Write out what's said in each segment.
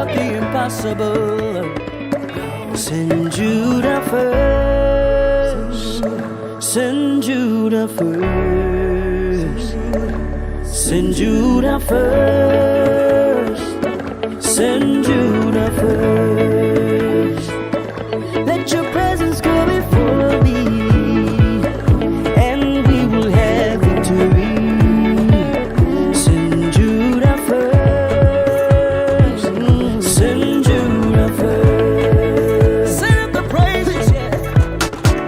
of the impossible. Send Judah first. Send Judah first. Send Judah first. Send Judah first. Let your presence go before me, and we will have victory. Send Judah first. Send Judah first. Send up the praises, yeah.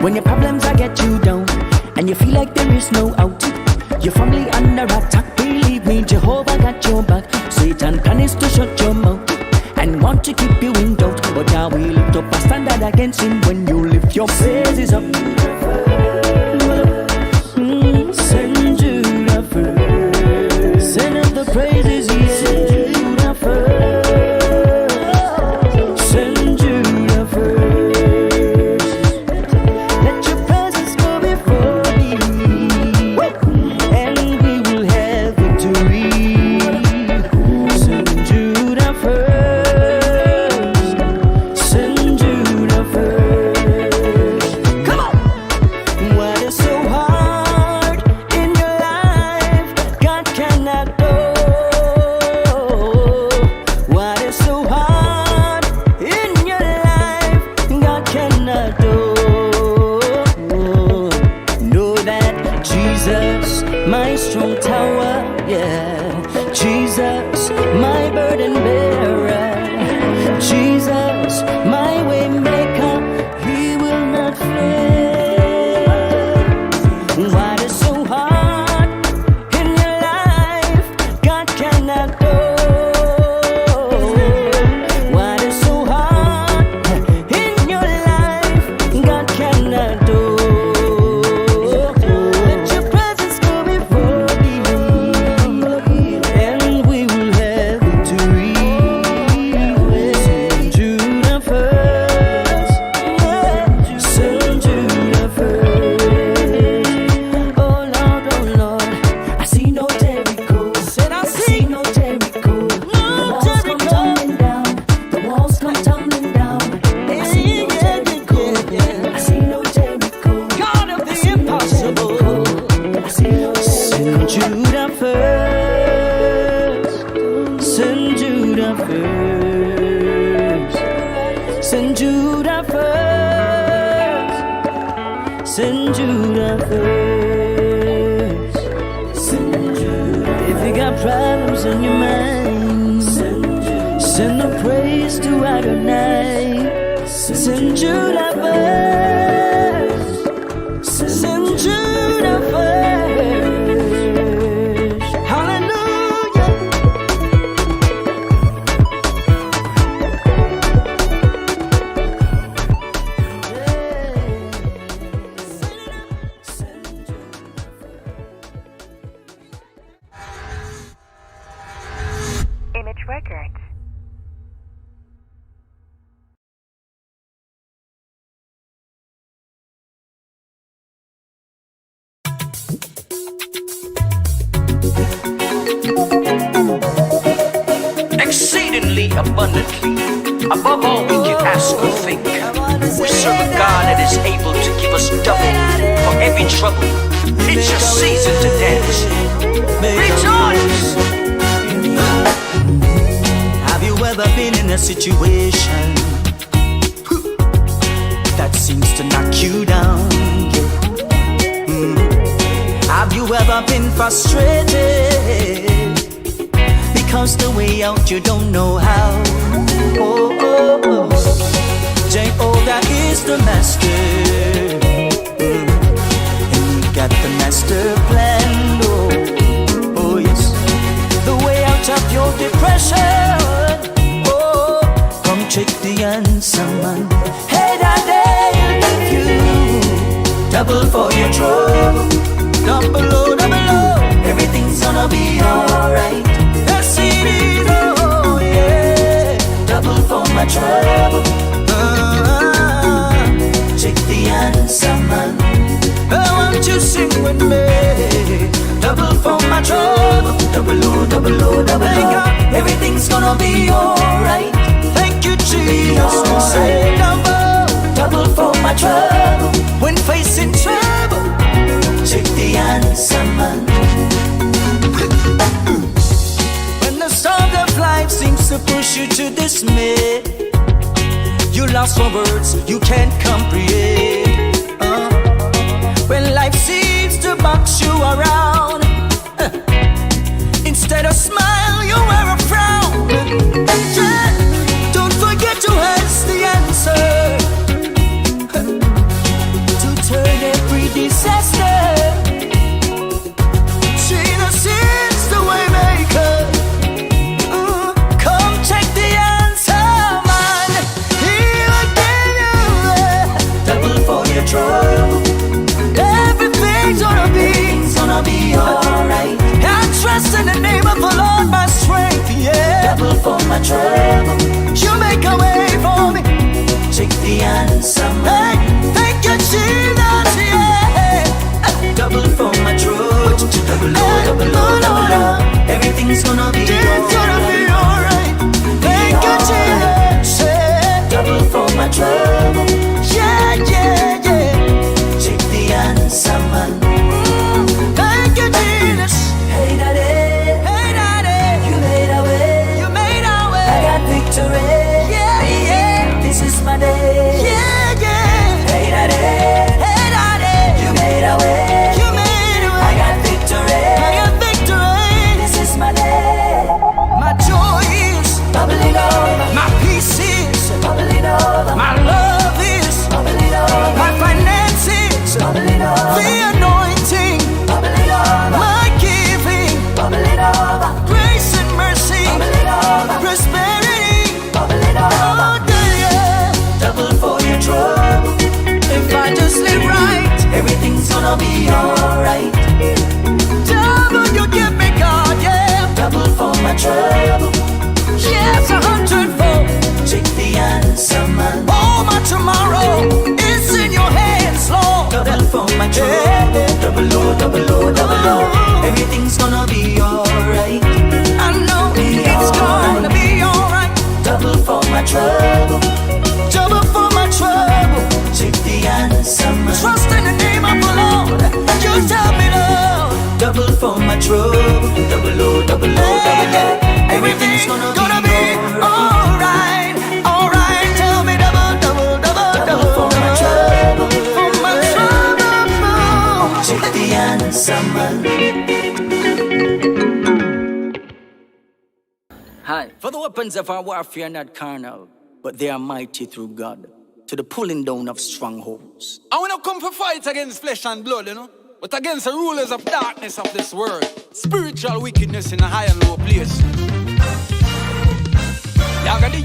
When your problems are get you down, and you feel like there is no out, your family under attack, believe me, Jehovah got your back. Satan plans to shut your mouth and want to keep you in doubt, but I will lift up a standard against him when you lift your praises up. Send Judah first. Send up the praises, yeah. Send Judah first. Send Judah first. Let your presence go before me, and we will have victory. Send Judah first. Send Judah first. Come on! What is so hard in your life, God cannot do. What is so hard in your life, God cannot do. Know that Jesus, my strong tower, yeah. Jesus, my burden bearer. Jesus, my way maker, he will not fail. What is so hard in your life, God cannot do. What is so hard in your life, God cannot do. Let your presence go before me, and we will have victory. Send Judah first. Send Judah first. Oh Lord, I see no Jericho. Said I see no Jericho. No Jericho. The walls come tumbling down. I see no Jericho. I see no Jericho. God of the impossible. I see no Jericho. Send Judah first. Send Judah first. Send Judah first. Send Judah first. Send Judah. If you got problems in your mind, send the praise to Adonai. Send Judah first. Send Judah first. Hallelujah. Image Records. Exceedingly abundantly, above all we can ask or think. We serve a God that is able to give us double for every trouble. It's your season to dance. Rejoice! Have you ever been in a situation that seems to knock you down? Have you ever been frustrated because the way out you don't know how? Jehovah is the master, and he got the master plan. Oh yes, the way out of your depression. Come check the answer, man. Hey, daddy, I'll give you double for your trouble. Double, oh, everything's gonna be alright. Yes, it is, oh yeah. Double for my trouble. Check the answer, man. I want you sing with me. Double for my trouble. Double, oh, double, oh, double, oh. Everything's gonna be alright. be alright. Say double for my trouble. When facing trouble, check the answer, man. When the storm of life seems to push you to dismay, you lost for words you can't comprehend. When life seems to box you around, instead of smile you wear a frown. Don't forget to ask the answer to turn every disaster. Jesus is the way maker. Come check the answer, man. He'll give you double for your trouble. Everything's gonna be alright. I trust in the name of the Lord, my strength, yeah. Double for my trouble. You make a way for me. Check the answer, man. Hey, thank you, Jesus, yeah. Double for my trouble. Double. Everything's gonna be alright. Thank you, Jesus, yeah. Double for my trouble. Yeah. Check the answer, man. Thank you, Jesus. Hey daddy, you made a way. I got victory. Yeah. This is my day. Yeah. Hey daddy, you made a way. I got victory. This is my day. My joy is bubbling over. My peace is bubbling over. My love is bubbling over. My finances bubbling over. The anointing bubbling over. My giving bubbling over. Grace and mercy bubbling over. Prosperity bubbling over. Yeah. Double for your trouble. If I just live right, everything's gonna be alright. Double you give me, God, yeah. Double for my trouble. Yes, 100-fold. Check the answer, man. All my tomorrow is in your hands, Lord. Double for my trouble. Double. Everything's gonna be alright. I know it's gonna be alright. Double for my trouble. Double for my trouble. Check the answer, man. Trust in the name of the Lord. You tell me, Lord. Double for my trouble. Double. Everything's gonna be alright. Tell me double for my trouble. For my trouble. Check the answer, man. Hi. For the weapons of our warfare are not carnal, but they are mighty through God, to the pulling down of strongholds. I wanna come for fight against flesh and blood, but against the rulers of darkness of this world, spiritual wickedness in a high and low place. Y'all got the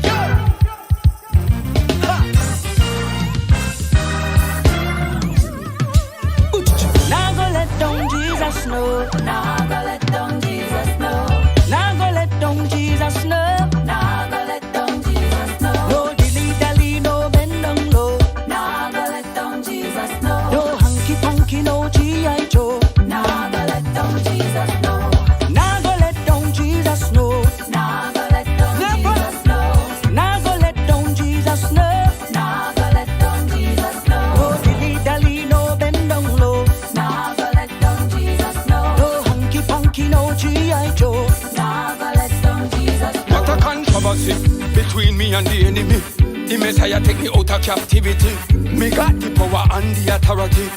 Now go let down Jesus know. Now go let down Jesus know. Now go let down Jesus know. Now go let down Jesus know. No dilly-dally, no bend down low. Now go let down Jesus know. No hanky-panky, no G.I. Joe. Now go let down Jesus know. Now go let down Jesus know. Now go let down Jesus know. Now go let down Jesus know. Now go let down Jesus know. No dilly-dally, no bend down low. Now go let down Jesus know. No hanky-panky, no G.I. Joe. Now go let down Jesus know. What a controversy between me and the enemy. The Messiah take me out of captivity. Me got the power and the authority.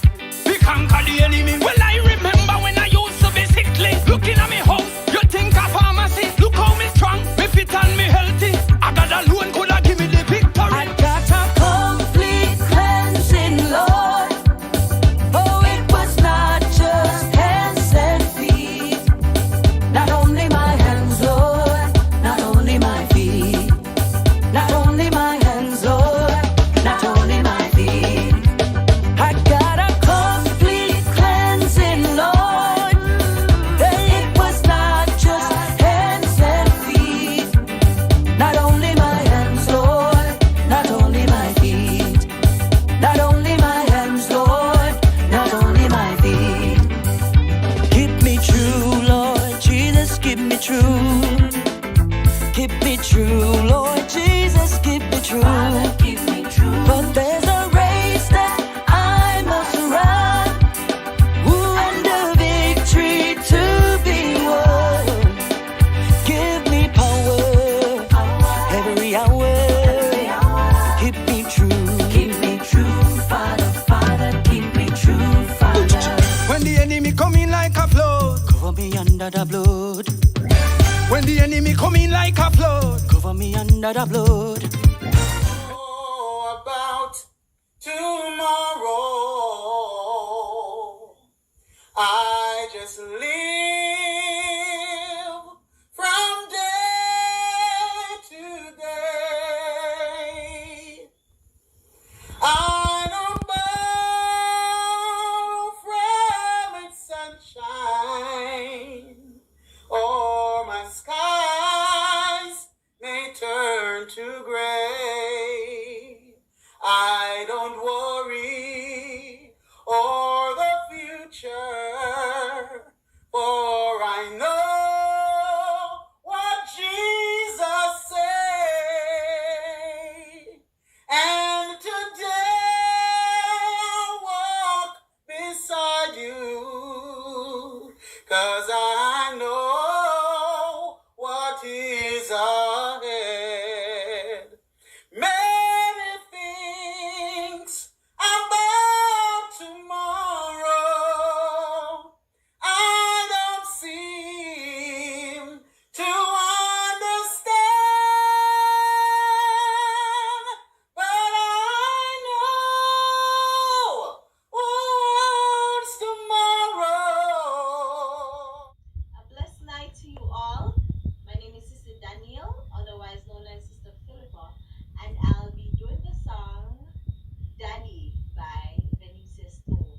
We conquer the enemy. Well, I remember when I used to be sickly. Looking at me house, you think a pharmacy. Look how me strong, me fit and me healthy. I got alone could have give me the victory. I got a complete cleansing, Lord. Oh, it was not just hands and feet. Not only my hands, Lord. Not only my feet. Not only my hands, Lord. Not only my feet. I got a complete cleansing, Lord. true, Lord Jesus, keep me true. Father, keep me true. But there's a race that I must run, and the victory to be won. Give me power every hour. Keep me true. Keep me true, Father, Father, keep me true, Father. When the enemy come in like a flood, Cover me under the blood. when the enemy come in like a flood, Cover me under the blood. About tomorrow, I just live from day to day. I don't borrow from its sunshine, or my skies may turn to gray. I don't worry o'er the future, for I know what Jesus said. And today I'll walk beside you, 'cause I know what is ahead. Many things about tomorrow I don't seem to understand, but I know what's tomorrow. A blessed night to you all. My name is Sister Danielle, otherwise known as Sister Philippa, and I'll be doing the song Daddy by Venice Stone.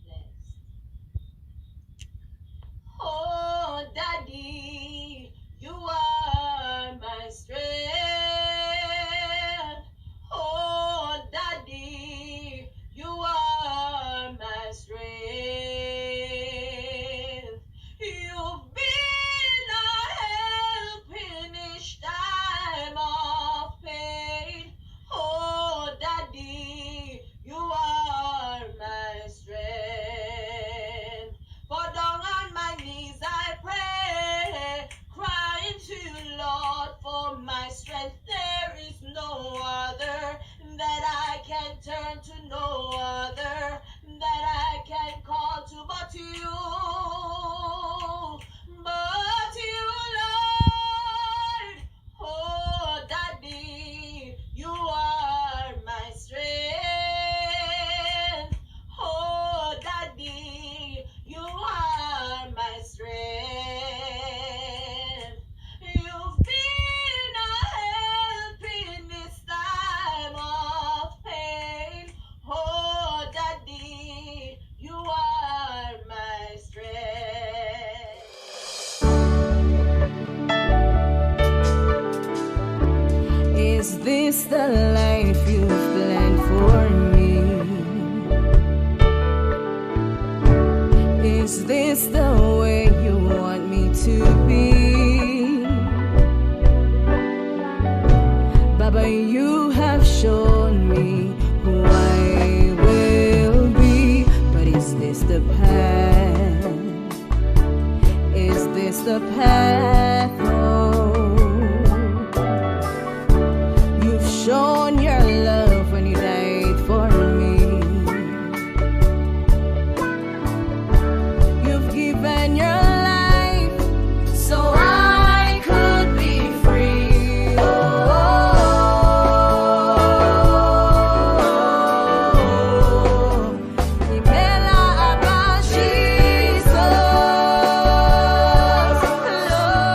Next. Oh, Daddy, you are my strength. Oh, Daddy, you are my strength. You've been a help in each time of pain. Oh, Daddy, you are my strength. For down on my knees I pray, crying to you, Lord, for my strength. There is no other that I can turn to, no other that I can call to but you. But you, Lord. Oh, Daddy, you are my strength. Oh, Daddy, you are my strength. You've been a help in this time of pain. Oh, Daddy, you are my strength. Is this the life you've planned for me? Is this the way you want me to be? Baba, you have shown me who I will be, but is this the path? Is this the path? Oh, you've shown your love when you died for me. You've given your life so I could be free. Oh, Imela Abba Jesus, Lord.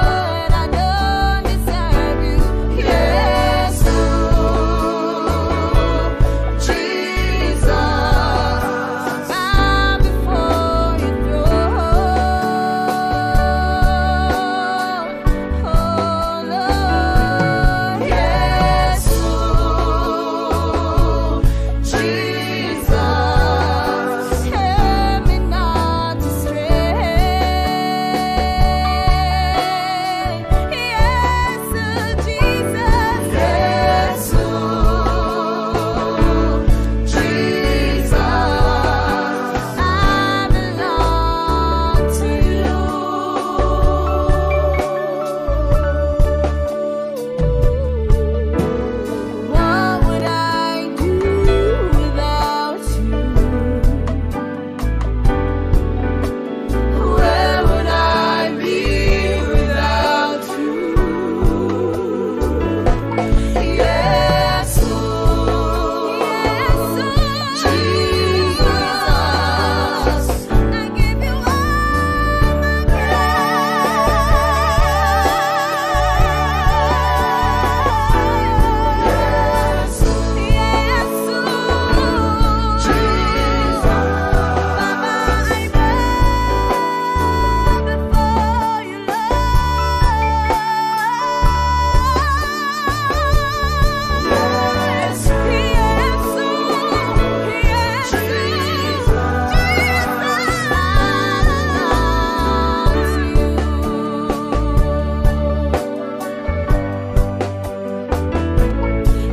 Yes, oh, Jesus, I give you all my praise. Yes, oh, Jesus, Baba, I bow before you, Lord. Yes,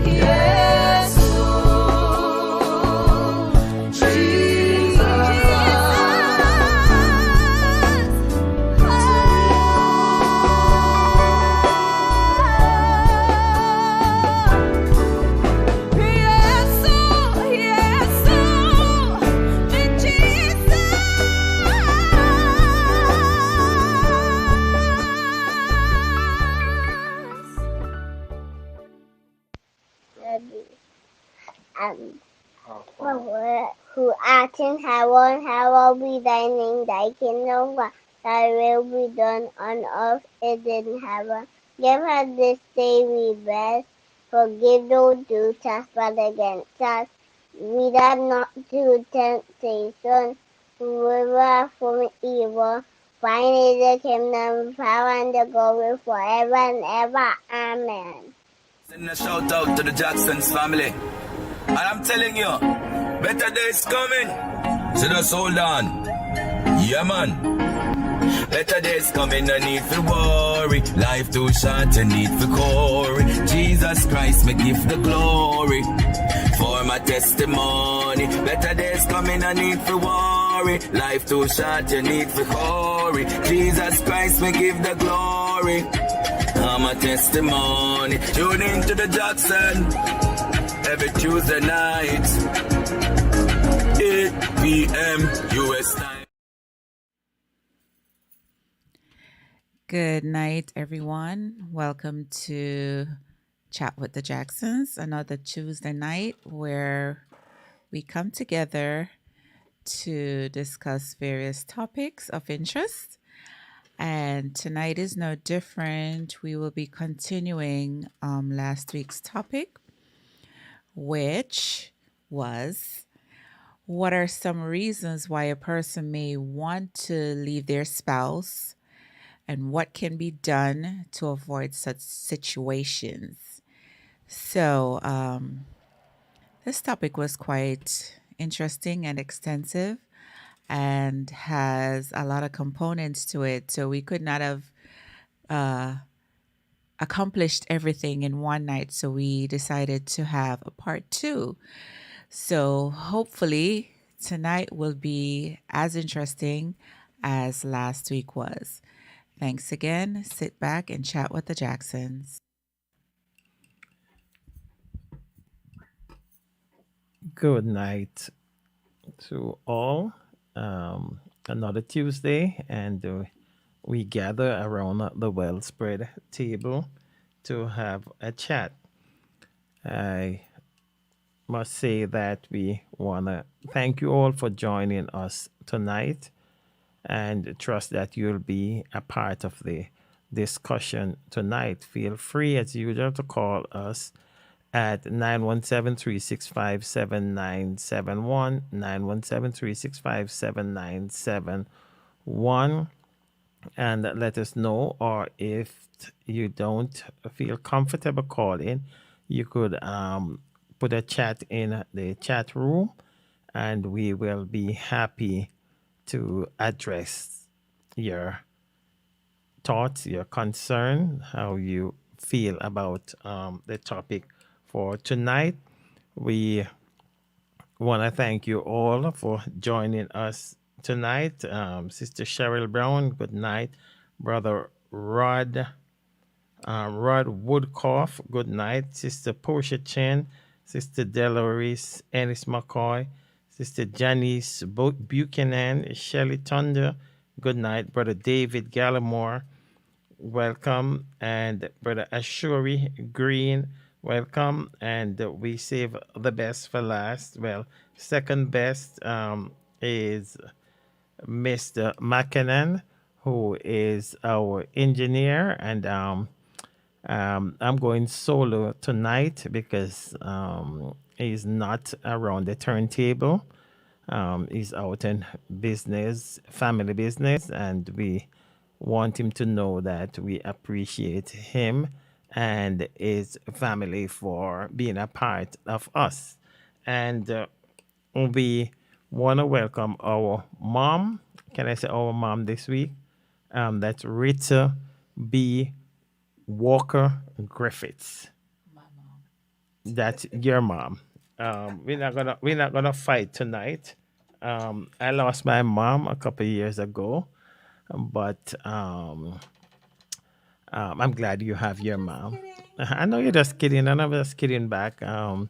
yes, oh, who art in heaven, hallowed be thy name, thy kingdom come, thy will be done on earth as in heaven. Give us this day we bread, forgive those who trespass against us. Lead us not to temptation, deliver us from evil. Thine is the kingdom, power, and the glory forever and ever. Amen. Send a shout out to the Jacksons family. And I'm telling you, better days coming. So just hold on. Yeah, man. Better days coming, no need for worry. Life too short, you need for glory. Jesus Christ, me give the glory for my testimony. Better days coming, no need for worry. Life too short, you need for glory. Jesus Christ, me give the glory. I'm a testimony. Tune into the Jackson every Tuesday night, 8 p.m. US time. Good night, everyone. Welcome to Chat with the Jacksons, another Tuesday night where we come together to discuss various topics of interest. And tonight is no different. We will be continuing last week's topic, which was what are some reasons why a person may want to leave their spouse and what can be done to avoid such situations. So, this topic was quite interesting and extensive and has a lot of components to it. So we could not have accomplished everything in one night. So we decided to have a part 2. So hopefully tonight will be as interesting as last week was. Thanks again. Sit back and chat with the Jacksons. Good night to all. Another Tuesday, and we gather around the well spread table to have a chat. I must say that we want to thank you all for joining us tonight and trust that you'll be a part of the discussion tonight. Feel free, as usual, to call us at 917-365-7971, 917-365-7971, and let us know. Or if you don't feel comfortable calling, you could put a chat in the chat room, and we will be happy to address your thoughts, your concern, how you feel about the topic for tonight. We want to thank you all for joining us tonight. Sister Cheryl Brown, good night. Brother Rod Woodcoff, good night. Sister Portia Chen, Sister Delores Ennis McCoy, Sister Janice Buchanan, Shelley Thunder, good night. Brother David Gallimore, welcome. And Brother Ashuri Green, welcome. And we save the best for last. Well, second best is Mr. McKinnon, who is our engineer. And I'm going solo tonight because he's not around the turntable. He's out in business, family business, and we want him to know that we appreciate him and his family for being a part of us. And we want to welcome our mom. Can I say our mom this week? That's Rita B. Walker Griffiths. That's your mom. We're not gonna fight tonight. I lost my mom a couple years ago, but I'm glad you have your mom. I know you're just kidding, and I'm just kidding back. And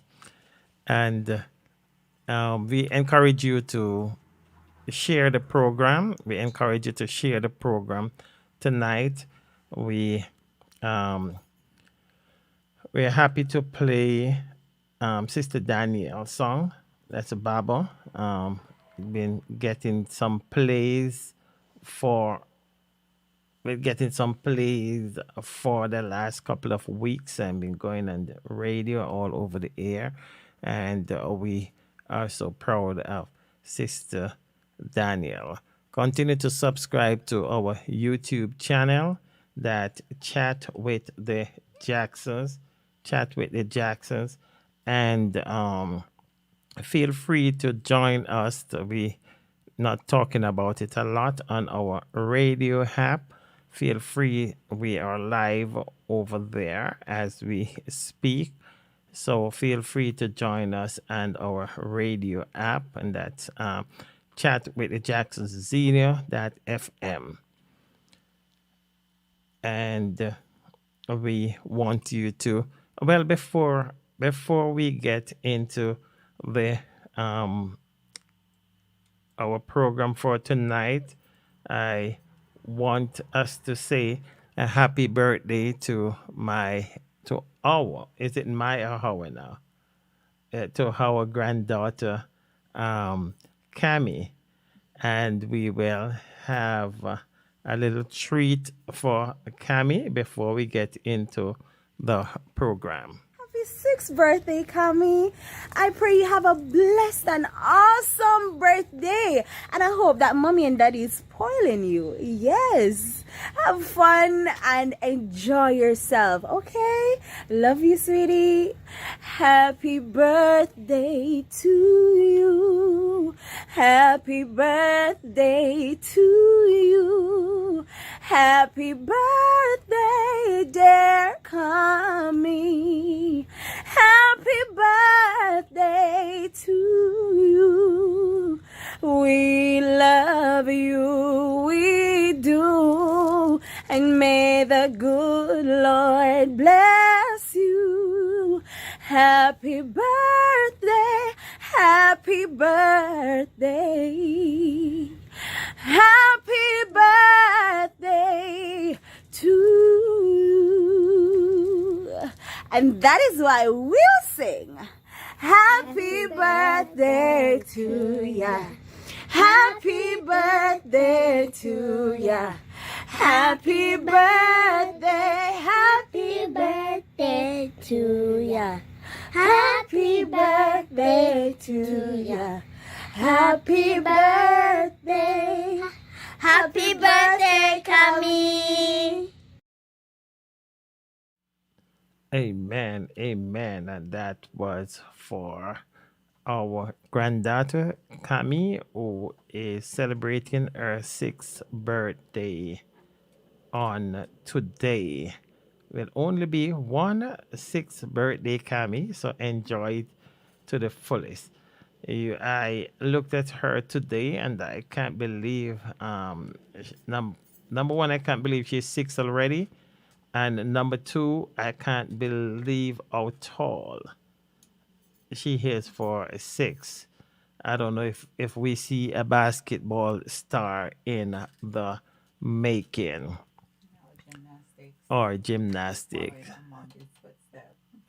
we encourage you to share the program. We encourage you to share the program tonight. We um, we're happy to play Sister Danielle's song. That's a Bible. Been getting some plays for we're getting some plays for the last couple of weeks and been going on the radio all over the air. And we are so proud of Sister Danielle. Continue to subscribe to our YouTube channel, that Chat with the Jacksons. Chat with the Jacksons. And feel free to join us. We not talking about it a lot on our radio app. Feel free. We are live over there as we speak. So feel free to join us and our radio app, and that's Chat with the Jacksons Xenia.fm. And we want you to, well, before we get into the our program for tonight, I want us to say a happy birthday to our, is it my or our now? To our granddaughter, Cami. And we will have a little treat for Cami before we get into the program. Happy sixth birthday, Kami. I pray you have a blessed and awesome birthday. And I hope that mommy and daddy is spoiling you. Yes. Have fun and enjoy yourself, okay? Love you, sweetie. Happy birthday to you. Happy birthday to you. Happy birthday, dear Kami. Happy birthday to you. We love you, we do. And may the good Lord bless you. Happy birthday, happy birthday. Happy birthday to you. And that is why we'll sing. Happy birthday to ya. Happy birthday to ya. Happy birthday, happy birthday to ya. Happy birthday to ya. Happy birthday. Happy birthday, Kami. Amen, amen. And that was for our granddaughter, Cami, who is celebrating her 6th birthday on today. Will only be one 6th birthday, Cami, so enjoy it to the fullest. I looked at her today and I can't believe, number one, I can't believe she's 6 already. And number two, I can't believe how tall she is for a 6. I don't know if we see a basketball star in the making. or gymnastics?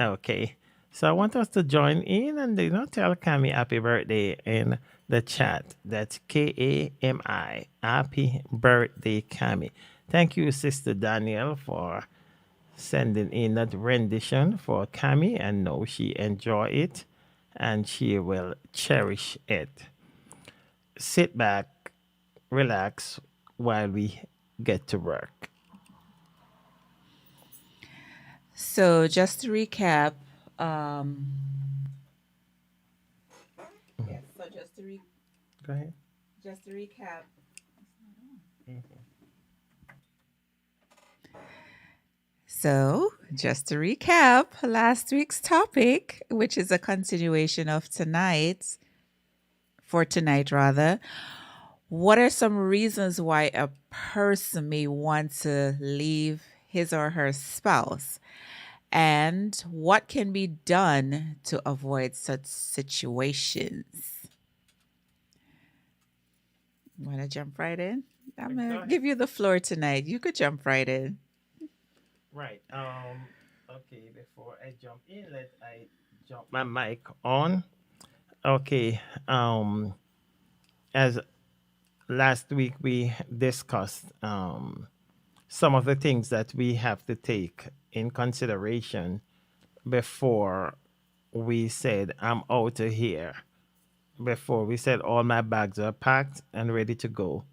Okay. So I want us to join in and tell Kami happy birthday in the chat. That's Kami. Happy birthday, Kami. Thank you, Sister Danielle, for sending in that rendition for Kami, and know she enjoy it and she will cherish it. Sit back, relax while we get to work. So just to recap, yes. So Go ahead. just to recap. So, just to recap, last week's topic, which is a continuation of tonight's, for tonight rather, what are some reasons why a person may want to leave his or her spouse? And what can be done to avoid such situations? Want to jump right in? I'm going to give you the floor tonight. You could jump right in. Right. Okay, before I jump in, let I jump my mic on. Okay. As last week we discussed some of the things that we have to take in consideration before we said I'm out of here. Before we said all my bags are packed and ready to go.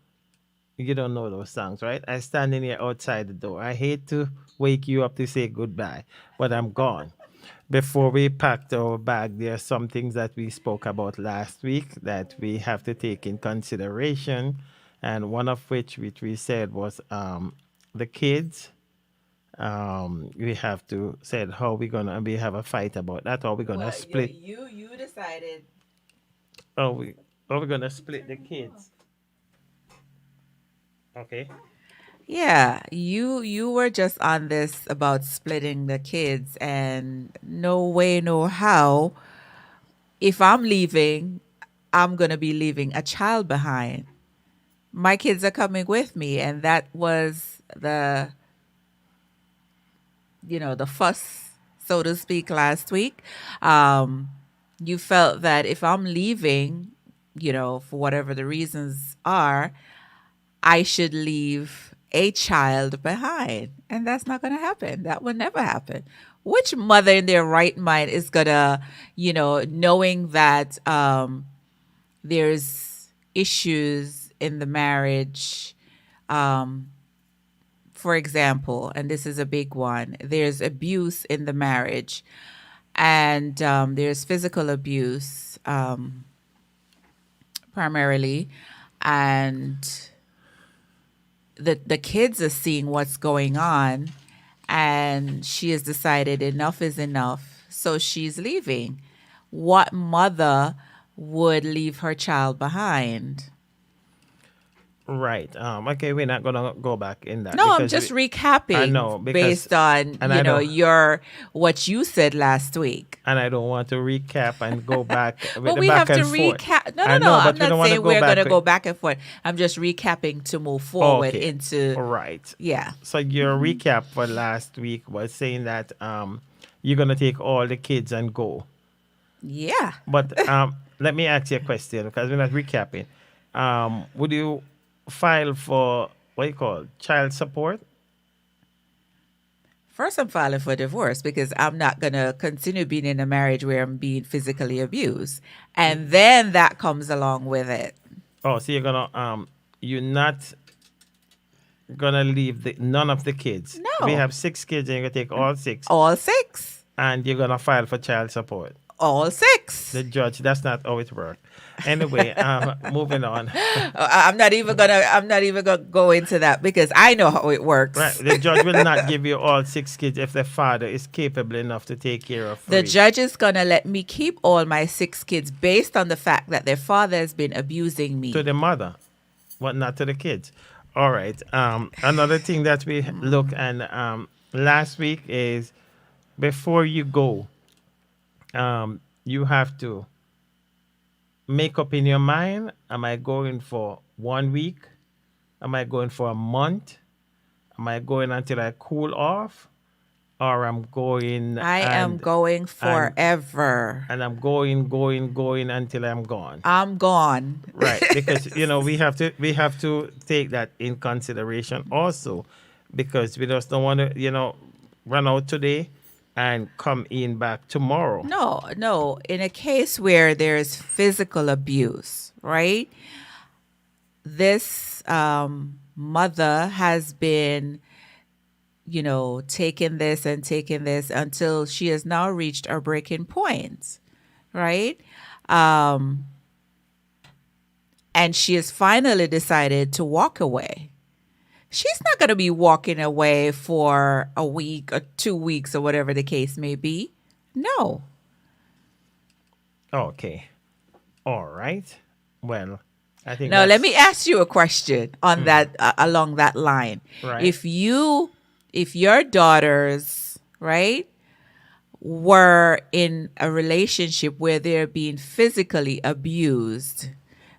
You don't know those songs, right? I stand in here outside the door. I hate to wake you up to say goodbye, but I'm gone. Before we packed our bag, there are some things that we spoke about last week that we have to take in consideration, and one of which we said was the kids. We have to said how we have a fight about that, or we're gonna split. You decided. We're gonna split the kids. Okay. Yeah, you were just on this about splitting the kids, and no way, no how. If I'm leaving, I'm gonna be leaving a child behind. My kids are coming with me, and that was the fuss, so to speak, last week. You felt that if I'm leaving, for whatever the reasons are, I should leave a child behind. And that's not going to happen. That will never happen. Which mother in their right mind is going to, knowing that there's issues in the marriage, for example, and this is a big one, there's abuse in the marriage, and there's physical abuse primarily, and the kids are seeing what's going on, and she has decided enough is enough, so she's leaving. What mother would leave her child behind? Right. Okay, we're not gonna go back in that. No, I'm just recapping. I know, based on what you said last week. And I don't want to recap and go back. But we have to recap. No. I'm not saying we're going to go back and forth. I'm just recapping to move forward into. Right. Yeah. So your recap for last week was saying that you're gonna take all the kids and go. Yeah. But let me ask you a question, because we're not recapping. Would you file for child support? First, I'm filing for divorce because I'm not going to continue being in a marriage where I'm being physically abused. And then that comes along with it. Oh, so you're not gonna leave none of the kids. No. We have 6 kids and you're gonna take all 6. All 6. And you're gonna file for child support. All 6. The judge, that's not how it works. Anyway, moving on. I'm not even gonna go into that because I know how it works. Right. The judge will not give you all 6 kids if the father is capable enough to take care of 3. The judge is gonna let me keep all my 6 kids based on the fact that their father has been abusing me. To the mother, but not to the kids. All right. Another thing that we look at last week is before you go, you have to make up in your mind, am I going for 1 week? Am I going for a month? Am I going until I cool off, or I'm going I am going and forever. and I'm going until I'm gone? I'm gone. Right, because we have to take that in consideration also, because we just don't want to run out today and come in back tomorrow. No, no. In a case where there's physical abuse, right? This mother has been, taking this and taking this until she has now reached her breaking point, right? And she has finally decided to walk away. She's not going to be walking away for a week or 2 weeks or whatever the case may be. No. Okay, all right. Well, I think Now, let that's me ask you a question on that along that line. right. If your daughters, right, were in a relationship where they're being physically abused,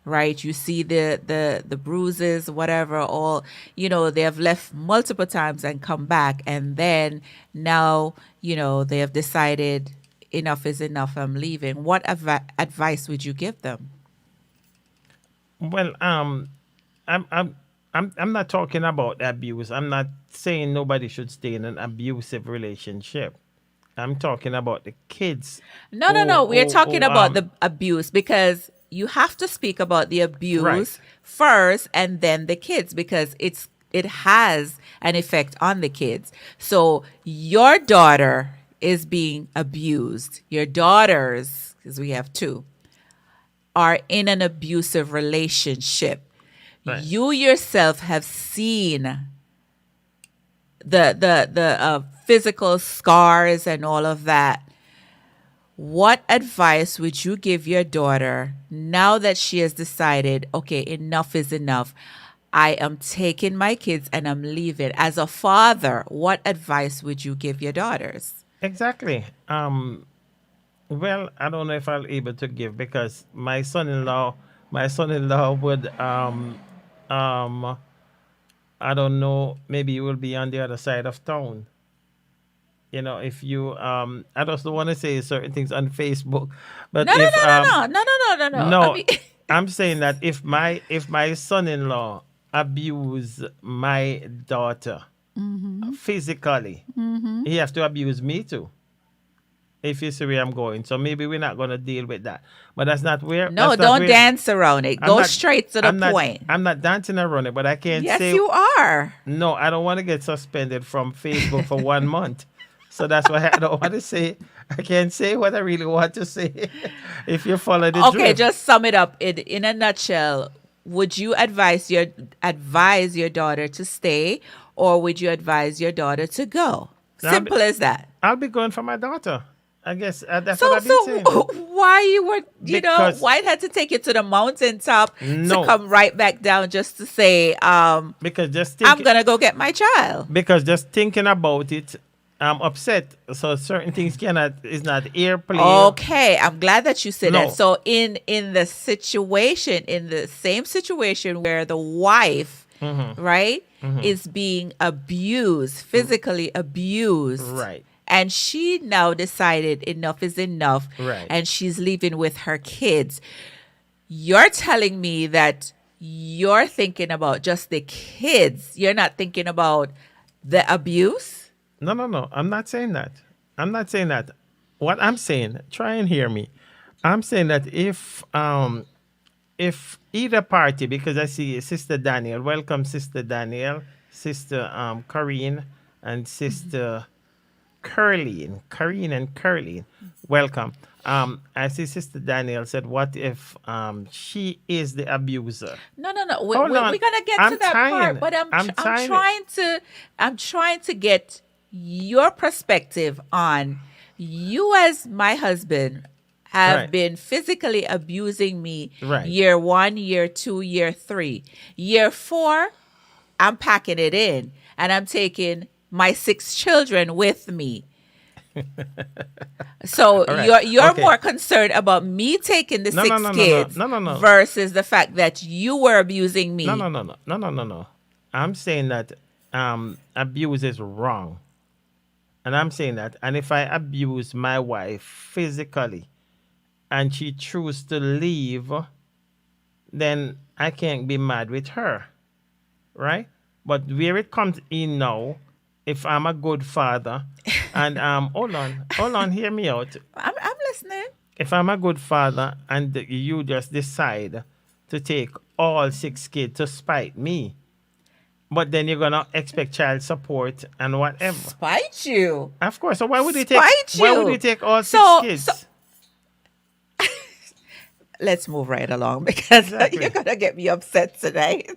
right? You see the bruises, whatever, all, they have left multiple times and come back, and then now, they have decided enough is enough, I'm leaving. What advice would you give them? Well, I'm not talking about abuse. I'm not saying nobody should stay in an abusive relationship. I'm talking about the kids. No, no, no. We're talking about um the abuse, because you have to speak about the abuse right. first and then the kids, because it has an effect on the kids. So your daughter is being abused. Your daughters, because we have two, are in an abusive relationship. Right. You yourself have seen the physical scars and all of that. What advice would you give your daughter now that she has decided, okay, enough is enough? I am taking my kids and I'm leaving. As a father, what advice would you give your daughters? Exactly. Well, I don't know if I'll able to give, because my son-in-law would I don't know, maybe he will be on the other side of town. If you I just don't want to say certain things on Facebook, but No, no, if no, no, no, no, no, no, no, no. no, I mean, I'm saying that if my son-in-law abuse my daughter physically, he have to abuse me too. If you see where I'm going, so maybe we're not gonna deal with that. But that's not where. no, That's not don't where, dance around it. I'm Go not. straight to the I'm not. point. I'm not dancing around it. But I can't Yes, say you are. no. I don't want to get suspended from Facebook for 1 month. So that's why I don't want to say. I can't say what I really want to say. If you follow the Okay, drift. just sum it up in a nutshell. Would you advise your daughter to stay, or would you advise your daughter to go? I'll be- Simple as that. I'll be going for my daughter. I guess that's So, what I've been saying. why you were, Because- why it had to take you to the mountaintop No. to come right back down just to say, Because just I'm think, gonna go get my child. because just thinking about it, I'm upset. So certain things is not airplay. Okay, I'm glad that you said No. that. So in the same situation where the wife, right, is being abused, physically abused, Right. and she now decided enough is enough, Right. and she's leaving with her kids. You're telling me that you're thinking about just the kids. You're not thinking about the abuse? No, no, no. I'm not saying that. I'm not saying that. What I'm saying, try and hear me. I'm saying that if either party, because I see Sister Daniel, welcome Sister Daniel, Sister Corrine, and Sister Karine and Curleen, welcome. I see Sister Daniel said, what if she is the abuser? No. Hold We're on. gonna get I'm to that trying. part, but I'm trying. I'm trying to get your perspective on you as my husband have Right. been physically abusing me Right. year 1, year 2, year 3. Year 4, I'm packing it in and I'm taking my 6 children with me. So All right. you're Okay. more concerned about me taking the No, 6 no, no, no, no. kids No. versus the fact that you were abusing me. No. I'm saying that abuse is wrong. And I'm saying that. And if I abuse my wife physically and she chooses to leave, then I can't be mad with her, right? But where it comes in now, if I'm a good father, and hold on, hear me out. I'm listening. If I'm a good father and you just decide to take all 6 kids to spite me, but then you're gonna expect child support and whatever. Spite you. Of course. So why would you take? Spite Why you. would you take all So- 6 kids? so- Let's move right along because Exactly. you're gonna get me upset tonight.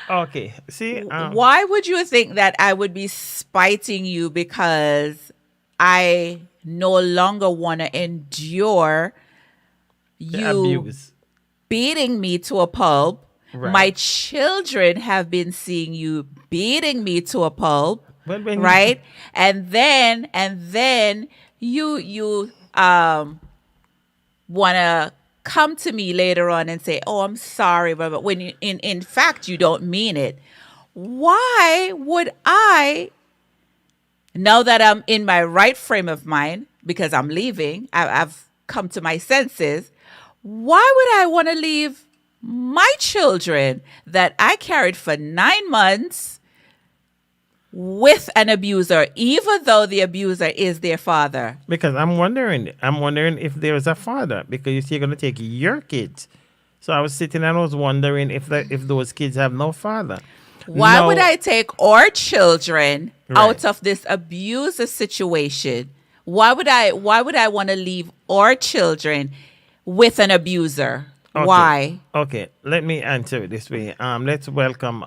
Okay. See. Why would you think that I would be spiting you because I no longer want to endure the you abuse. beating me to a pulp? Right. My children have been seeing you beating me to a pulp, Well, when right? And then you want to come to me later on and say, "Oh, I'm sorry," but when you, in fact you don't mean it. Why would I, now that I'm in my right frame of mind because I'm leaving, I've come to my senses, why would I want to leave my children that I carried for 9 months with an abuser, even though the abuser is their father? Because I'm wondering if there's a father, because you see, you're gonna take your kids. So I was sitting and I was wondering if those kids have no father. Why No, would I take our children Right. out of this abuser situation? Why would I want to leave our children with an abuser? Okay. Why? Okay, let me answer it this way. Let's welcome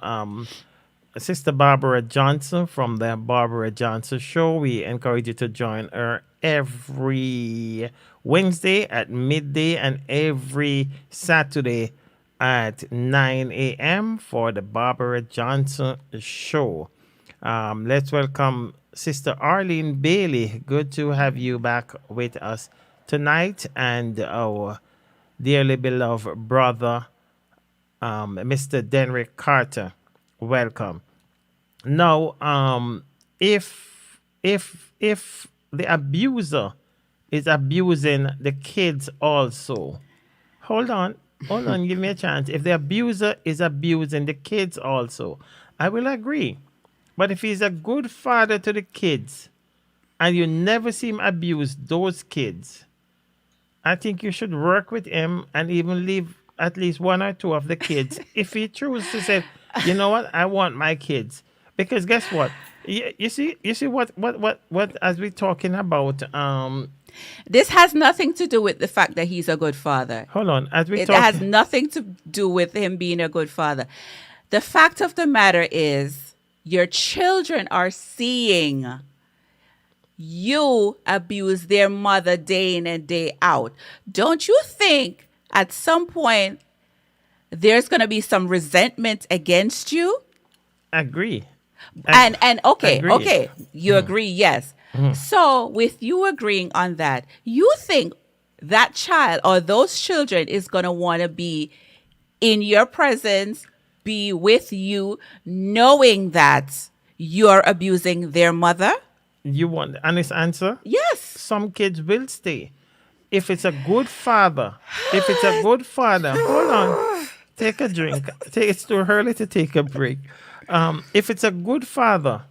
Sister Barbara Johnson from the Barbara Johnson Show. We encourage you to join her every Wednesday at midday and every Saturday at 9 a.m. for the Barbara Johnson Show. Let's welcome Sister Arlene Bailey. Good to have you back with us tonight, and our dearly beloved brother, Mr. Denrick Carter. Welcome. Now, if the abuser is abusing the kids also, hold on, give me a chance. If the abuser is abusing the kids also, I will agree. But if he's a good father to the kids and you never see him abuse those kids, I think you should work with him and even leave at least 1 or 2 of the kids if he chooses to say, you know what, I want my kids. Because guess what? You see what as we're talking about This has nothing to do with the fact that he's a good father. hold on, as we It talk has nothing to do with him being a good father. The fact of the matter is, your children are seeing you abuse their mother day in and day out. Don't you think at some point there's going to be some resentment against you? agree. And okay, Agree. okay, you agree, yes. So with you agreeing on that, you think that child or those children is going to want to be in your presence, be with you, knowing that you're abusing their mother? You want the honest answer? Yes. Some kids will stay. If it's a good father, hold on, take a drink. It's too early to take a break. If it's a good father,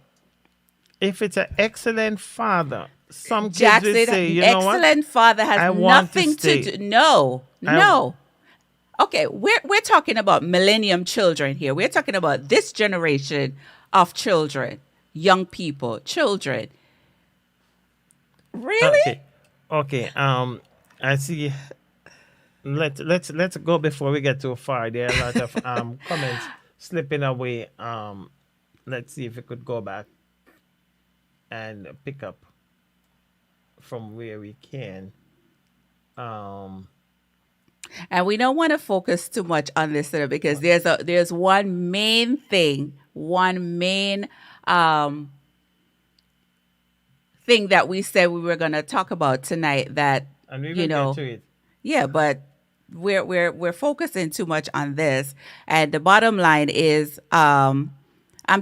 if it's an excellent father, some kids Jackson, will say, you know what? excellent father I has want to nothing to stay. do. No, I- no. Okay, we're talking about millennium children here. We're talking about this generation of children, young people, children. Really? Okay. I see. Let's go before we get too far. There are a lot of comments slipping away. Let's see if we could go back and pick up from where we can. And we don't want to focus too much on this because there's one main thing, thing that we said we were going to talk about tonight that, And we will you know, get to it. yeah, but we're focusing too much on this, and the bottom line is, I'm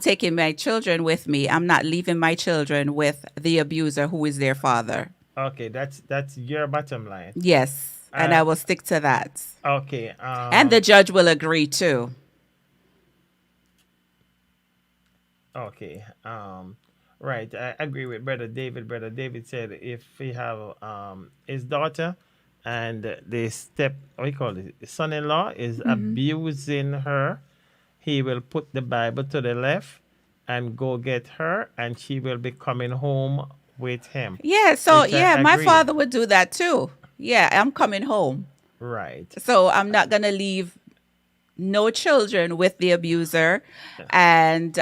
taking my children with me. I'm not leaving my children with the abuser who is their father. Okay, that's your bottom line. Yes, and I will stick to that. Okay. And the judge will agree too. Okay. Right. I agree with Brother David. Brother David said if he have his daughter and what you call it, son-in-law is abusing her, he will put the Bible to the left and go get her, and she will be coming home with him. Yeah, so Which I my agree. father would do that too. Yeah, I'm coming home. Right. So I'm not going to leave no children with the abuser. And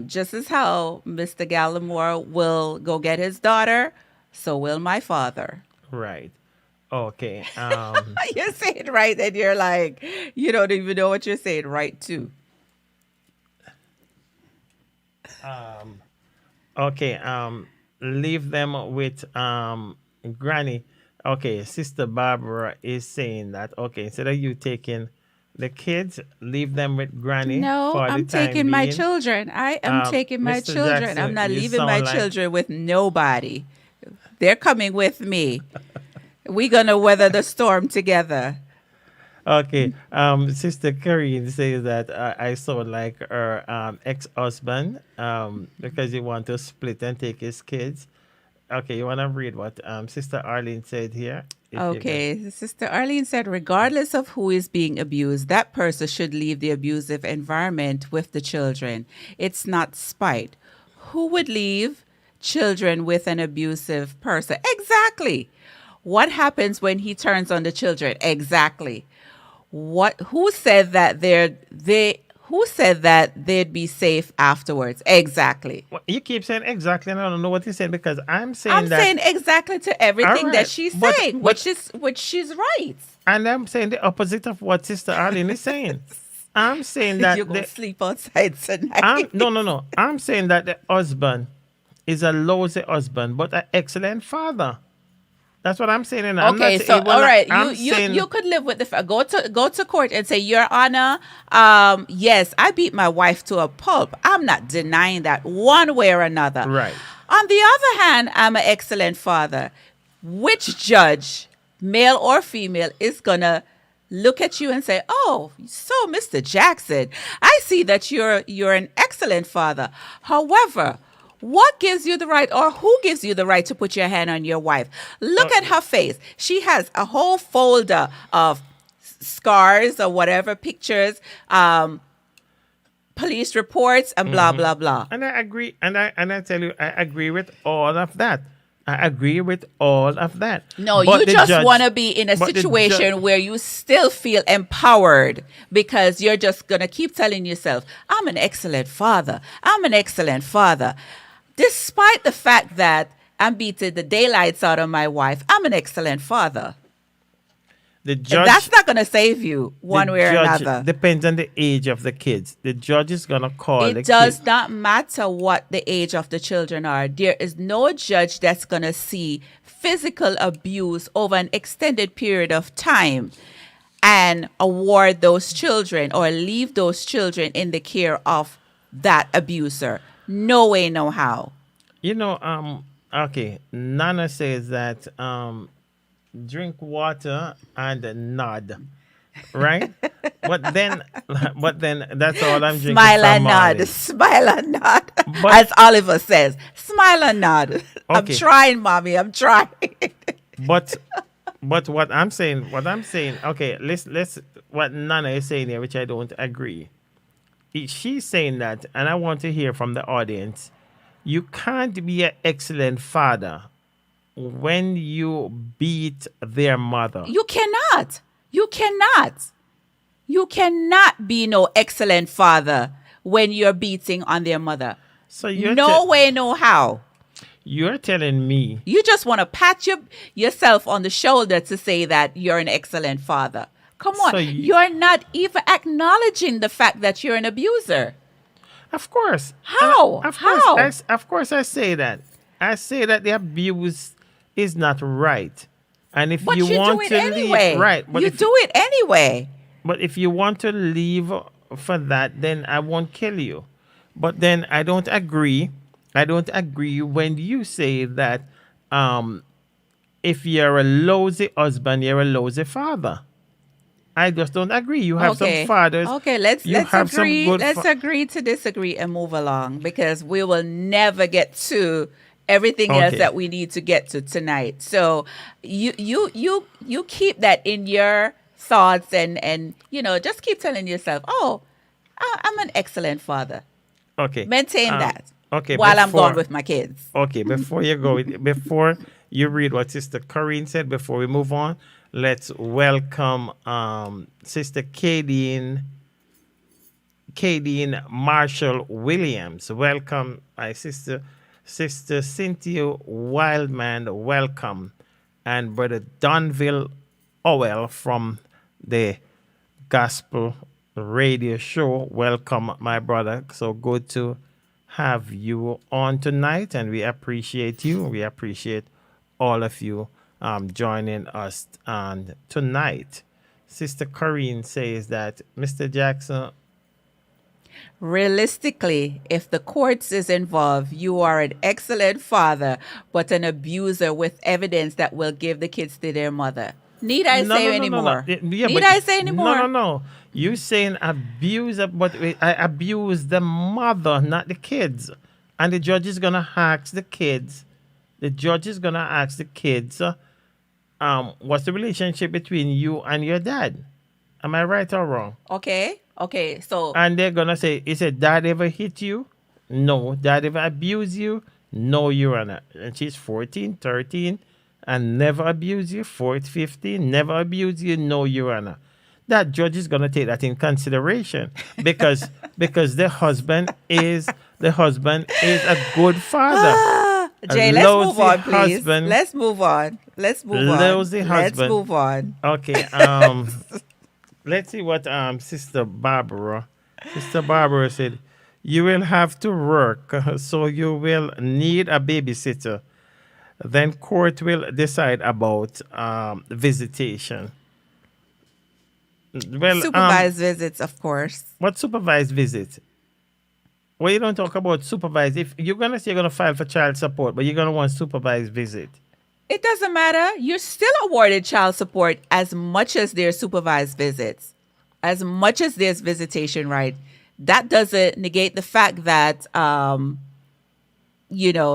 just as how Mr. Gallimore will go get his daughter, so will my father. Right. Okay. You're saying right, and you're like, you don't even know what you're saying right too. Okay. Leave them with Granny. Okay. Sister Barbara is saying that. Okay. Instead of you taking the kids, leave them with Granny. No, for the I'm time taking my being. children. I am taking my Mr. children. Jackson, I'm not you leaving sound my like- children with nobody. They're coming with me. We're going to weather the storm together. Okay. Sister Karine says that I saw like her ex-husband because he want to split and take his kids. Okay, you want to read what Sister Arlene said here? If you can. Okay, Sister Arlene said, regardless of who is being abused, that person should leave the abusive environment with the children. It's not spite. Who would leave children with an abusive person? Exactly. What happens when he turns on the children? Exactly. Who said that who said that they'd be safe afterwards? Exactly. Well, you keep saying exactly, and I don't know what you're saying because I'm saying that. saying exactly to everything All that right, she's but- saying, but- which she's right. And I'm saying the opposite of what Sister Arlene is saying. I'm saying that You're going the- to sleep outside tonight. no. I'm saying that the husband is a lousy husband, but an excellent father. That's what I'm saying. And I'm Okay, not so saying, well, all right, I'm you saying- you could live with the go to court and say, Your Honor, yes, I beat my wife to a pulp. I'm not denying that one way or another. Right. On the other hand, I'm an excellent father. Which judge, male or female, is gonna look at you and say, "Oh, so Mr. Jackson, I see that you're an excellent father. However, what gives you the right, or who gives you the right to put your hand on your wife? Look at her face. She has a whole folder of scars or whatever, pictures, police reports, and blah, blah, blah. And I agree, and I tell you, I agree with all of that. I agree with all of that. No, But you the just judge- want to be in a but the situation ju- where you still feel empowered because you're just going to keep telling yourself, I'm an excellent father. I'm an excellent father. Despite the fact that I'm beating the daylights out of my wife, I'm an excellent father. the judge, That's not going to save you one the way or judge another. depends on the age of the kids. The judge is gonna call the It does kid. not matter what the age of the children are. There is no judge that's going to see physical abuse over an extended period of time and award those children or leave those children in the care of that abuser. No way, no how. You know, okay. Nana says that drink water and nod, right? but then that's all I'm drinking. Smile from and nod. Marley. Smile and nod. But- As Oliver says, smile and nod. I'm Okay. trying, mommy. I'm trying. But what I'm saying, okay, let's what Nana is saying here, which I don't agree. She's saying that, and I want to hear from the audience. You can't be an excellent father when you beat their mother. You cannot. You cannot. You cannot be no excellent father when you're beating on their mother. So you're No way, no how. You're telling me You just want to pat yourself on the shoulder to say that you're an excellent father. Come on. So You're not even acknowledging the fact that you're an abuser. Of course. How? Of course. How? Of course I say that. I say that the abuse is not right. And if But you you do want it to leave, anyway. right? But You if do it anyway. but if you want to leave for that, then I won't kill you. But then I don't agree. I don't agree when you say that um, if you're a lousy husband, you're a lousy father. I just don't agree. You have some Okay. fathers. Okay, let's You let's have some agree. good. Let's agree to disagree and move along because we will never get to everything else Okay. that we need to get to tonight. So you keep that in your thoughts and just keep telling yourself, "Oh, I'm an excellent father." Okay. Maintain Um, that okay. while I'm gone Before with my kids. okay, before you go, before you read what Sister Corinne said, before we move on, let's welcome Sister Kadeen Marshall Williams. Welcome, my Sister Cynthia Wildman. Welcome, and Brother Donville Owell from the Gospel Radio Show. Welcome, my brother. So good to have you on tonight, and we appreciate you. We appreciate all of you joining us on tonight. Sister Corinne says that Mr. Jackson. Realistically, if the courts is involved, you are an excellent father, but an abuser with evidence that will give the kids to their mother. Need I say anymore? Yeah, Need but I say anymore? no. You saying abuse, but I abuse the mother, not the kids. And the judge is gonna ask the kids. The judge is gonna ask the kids, what's the relationship between you and your dad? Am I right or wrong? Okay. So And they're gonna say, is it dad ever hit you? No. Dad ever abused you? No, Your Honor. And she's 14, 13, and never abused you. 14, 15, never abused you. No, Your Honor. That judge is gonna take that in consideration because the husband is a good father. Jay, A let's move lousy on, please. husband- Let's move on. Lousy Let's husband. move on. Okay. Let's see what Sister Barbara said. You will have to work, so you will need a babysitter. Then court will decide about visitation. Well, Supervised visits, of course. what supervised visit? Well, you don't talk about supervised. If you're gonna say you're gonna file for child support, but you're gonna want supervised visit. It doesn't matter. You're still awarded child support as much as there's supervised visits, as much as there's visitation right. That doesn't negate the fact that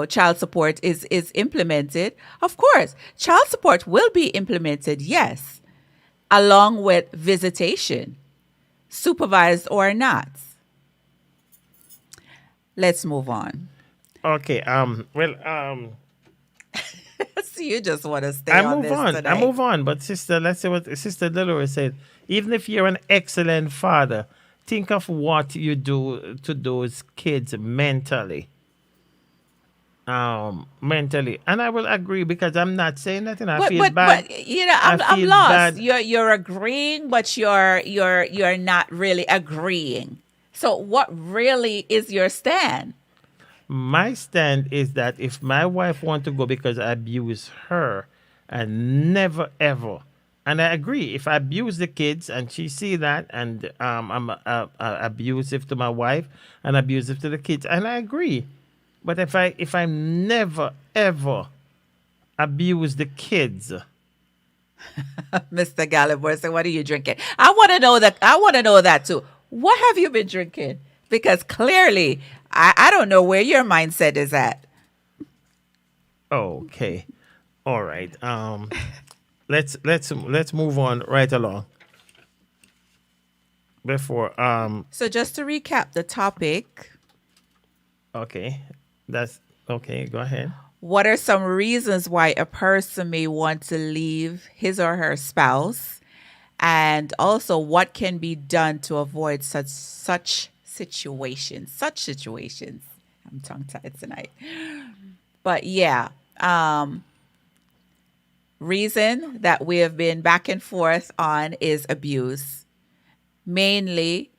child support is implemented. Of course, child support will be implemented, yes, along with visitation, supervised or not. Let's move on. Okay. So you just want to stay I on move this on. tonight. I move on. But sister, let's see what Sister Dolores said. Even if you're an excellent father, think of what you do to those kids mentally. Mentally, and I will agree because I'm not saying nothing. I feel bad. But I'm feel lost. bad. You're agreeing, but you're not really agreeing. So what really is your stand? My stand is that if my wife want to go because I abuse her, and never ever, and I agree, if I abuse the kids and she see that, and I'm abusive to my wife and abusive to the kids, and I agree. But if I never ever abuse the kids, Mr. Gallagher, so what are you drinking? I want to know that. I want to know that too. What have you been drinking? Because clearly, I don't know where your mindset is at. okay, all right. Let's move on right along. Before So just to recap the topic, okay, that's okay. Go ahead. what are some reasons why a person may want to leave his or her spouse? And also, what can be done to avoid such situations? I'm tongue-tied tonight. But yeah, reason that we have been back and forth on is abuse, mainly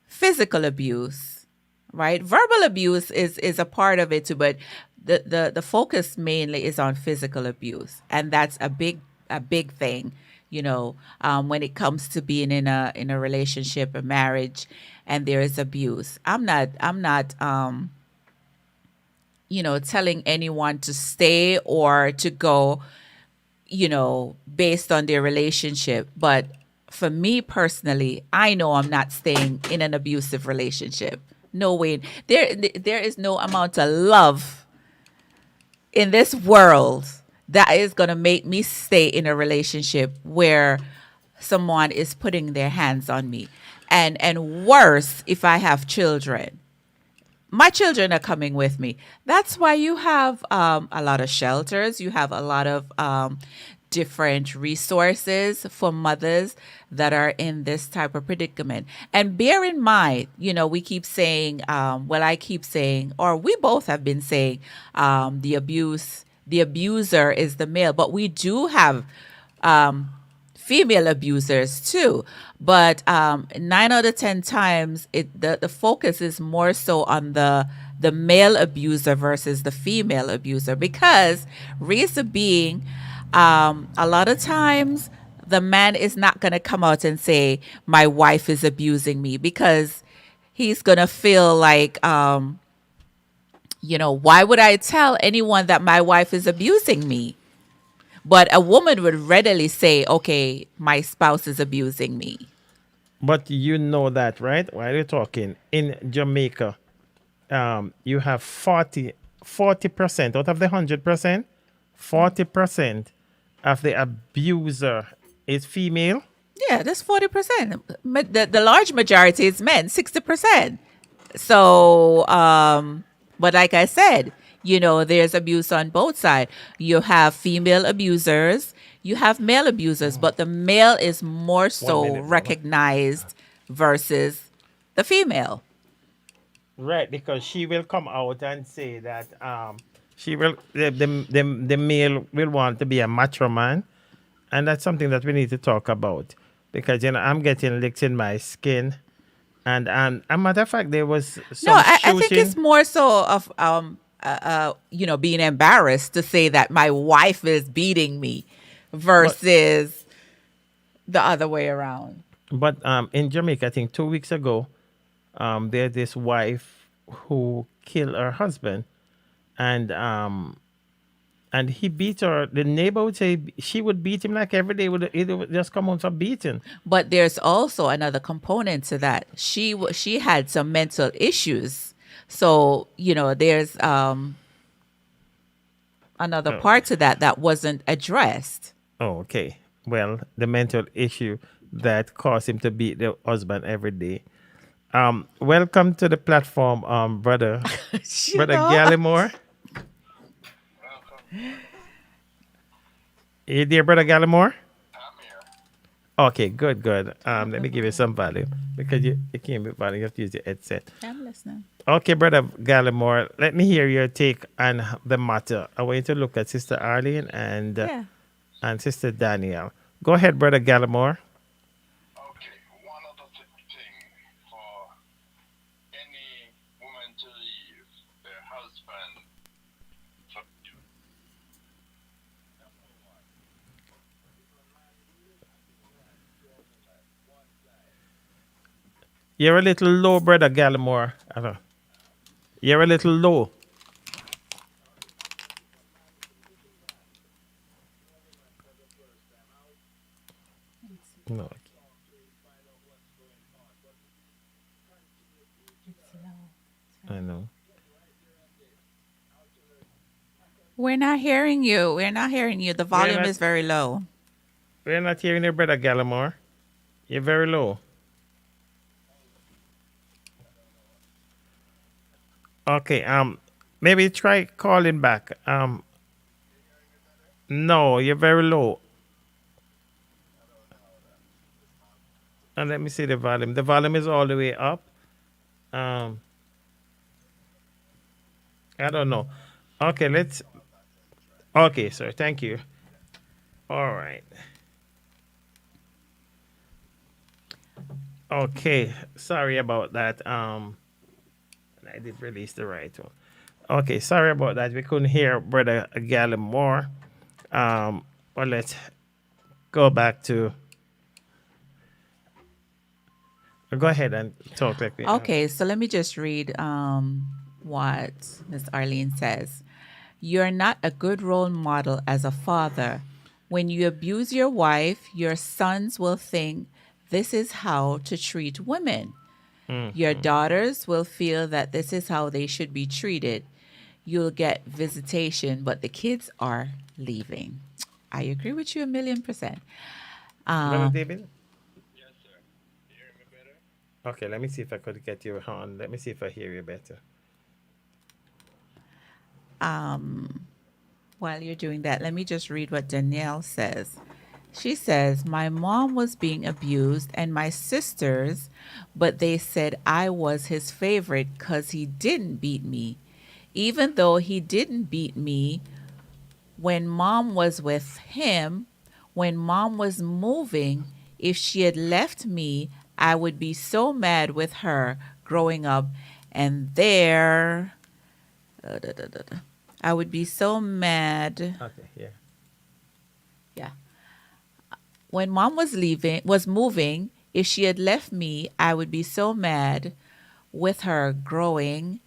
physical abuse, right? Verbal abuse is a part of it too, but the focus mainly is on physical abuse, and that's a big a big thing, when it comes to being in a relationship, a marriage, and there is abuse. I'm not telling anyone to stay or to go, based on their relationship. But for me personally, I know I'm not staying in an abusive relationship. No way. There is no amount of love in this world that is going to make me stay in a relationship where someone is putting their hands on me. And worse, if I have children. My children are coming with me. That's why you have a lot of shelters. You have a lot of different resources for mothers that are in this type of predicament. And bear in mind, we keep saying, I keep saying, or we both have been saying, the abuser is the male, but we do have female abusers too. But 9 out of 10 times, the focus is more so on the male abuser versus the female abuser, because reason being, a lot of times the man is not going to come out and say my wife is abusing me, because he's going to feel like, why would I tell anyone that my wife is abusing me? But a woman would readily say, okay, my spouse is abusing me. But you know that, right? While you're talking, in Jamaica, you have 40% out of the 100%, 40% of the abuser is female. Yeah, that's 40%. The large majority is men, 60%. So, but like I said, there's abuse on both sides. You have female abusers, you have male abusers, but the male is more so recognized versus the female. Right, because she will come out and say that the male will want to be a macho man, and that's something that we need to talk about, because I'm getting licked in my skin, and a matter of fact, there was some I shooting. think it's more so of being embarrassed to say that my wife is beating me versus the other way around. But in Jamaica, I think 2 weeks ago, there's this wife who killed her husband, and he beat her. The neighbor would say she would beat him like every day. It would just come out for beating. But there's also another component to that. She had some mental issues. So, there's another part to that wasn't addressed. Oh, okay. Well, the mental issue that caused him to beat the husband every day. Welcome to the platform, brother Gallimore. You there, brother Gallimore? Okay, good. Let me give you some value, because you can't be value. You have to use your headset. I'm listening. Okay, brother Gallimore, let me hear your take on the matter. I want you to look at Sister Arlene and Sister Danielle. Go ahead, brother Gallimore. Okay, one of the thing for any woman to leave their husband for You're a little low, brother Gallimore. You're a little low. No. I know. We're not hearing you. The volume is very low. We're not hearing you, brother Gallimore. You're very low. Okay, maybe try calling back. No, you're very low. And let me see the volume. The volume is all the way up. I don't know. Okay, okay, sir, thank you. All right. Okay, sorry about that. I did release the right one. Okay, sorry about that. We couldn't hear brother Gallimore. Well, go back to. Go ahead and talk like me. Okay, so let me just read what Miss Arlene says. You're not a good role model as a father. When you abuse your wife, your sons will think this is how to treat women. Your daughters will feel that this is how they should be treated. You'll get visitation, but the kids are leaving. I agree with you 1,000,000%. Brother David? Okay, let me see if I could get you on. Let me see if I hear you better. While you're doing that, let me just read what Danielle says. She says, my mom was being abused and my sisters, but they said I was his favorite because he didn't beat me. Even though he didn't beat me, when mom was with him, when mom was moving, if she had left me, I would be so mad with her growing up. And there, I would be so mad. Okay, yeah. Yeah. When mom was moving, if she had left me, I would be so mad with her growing,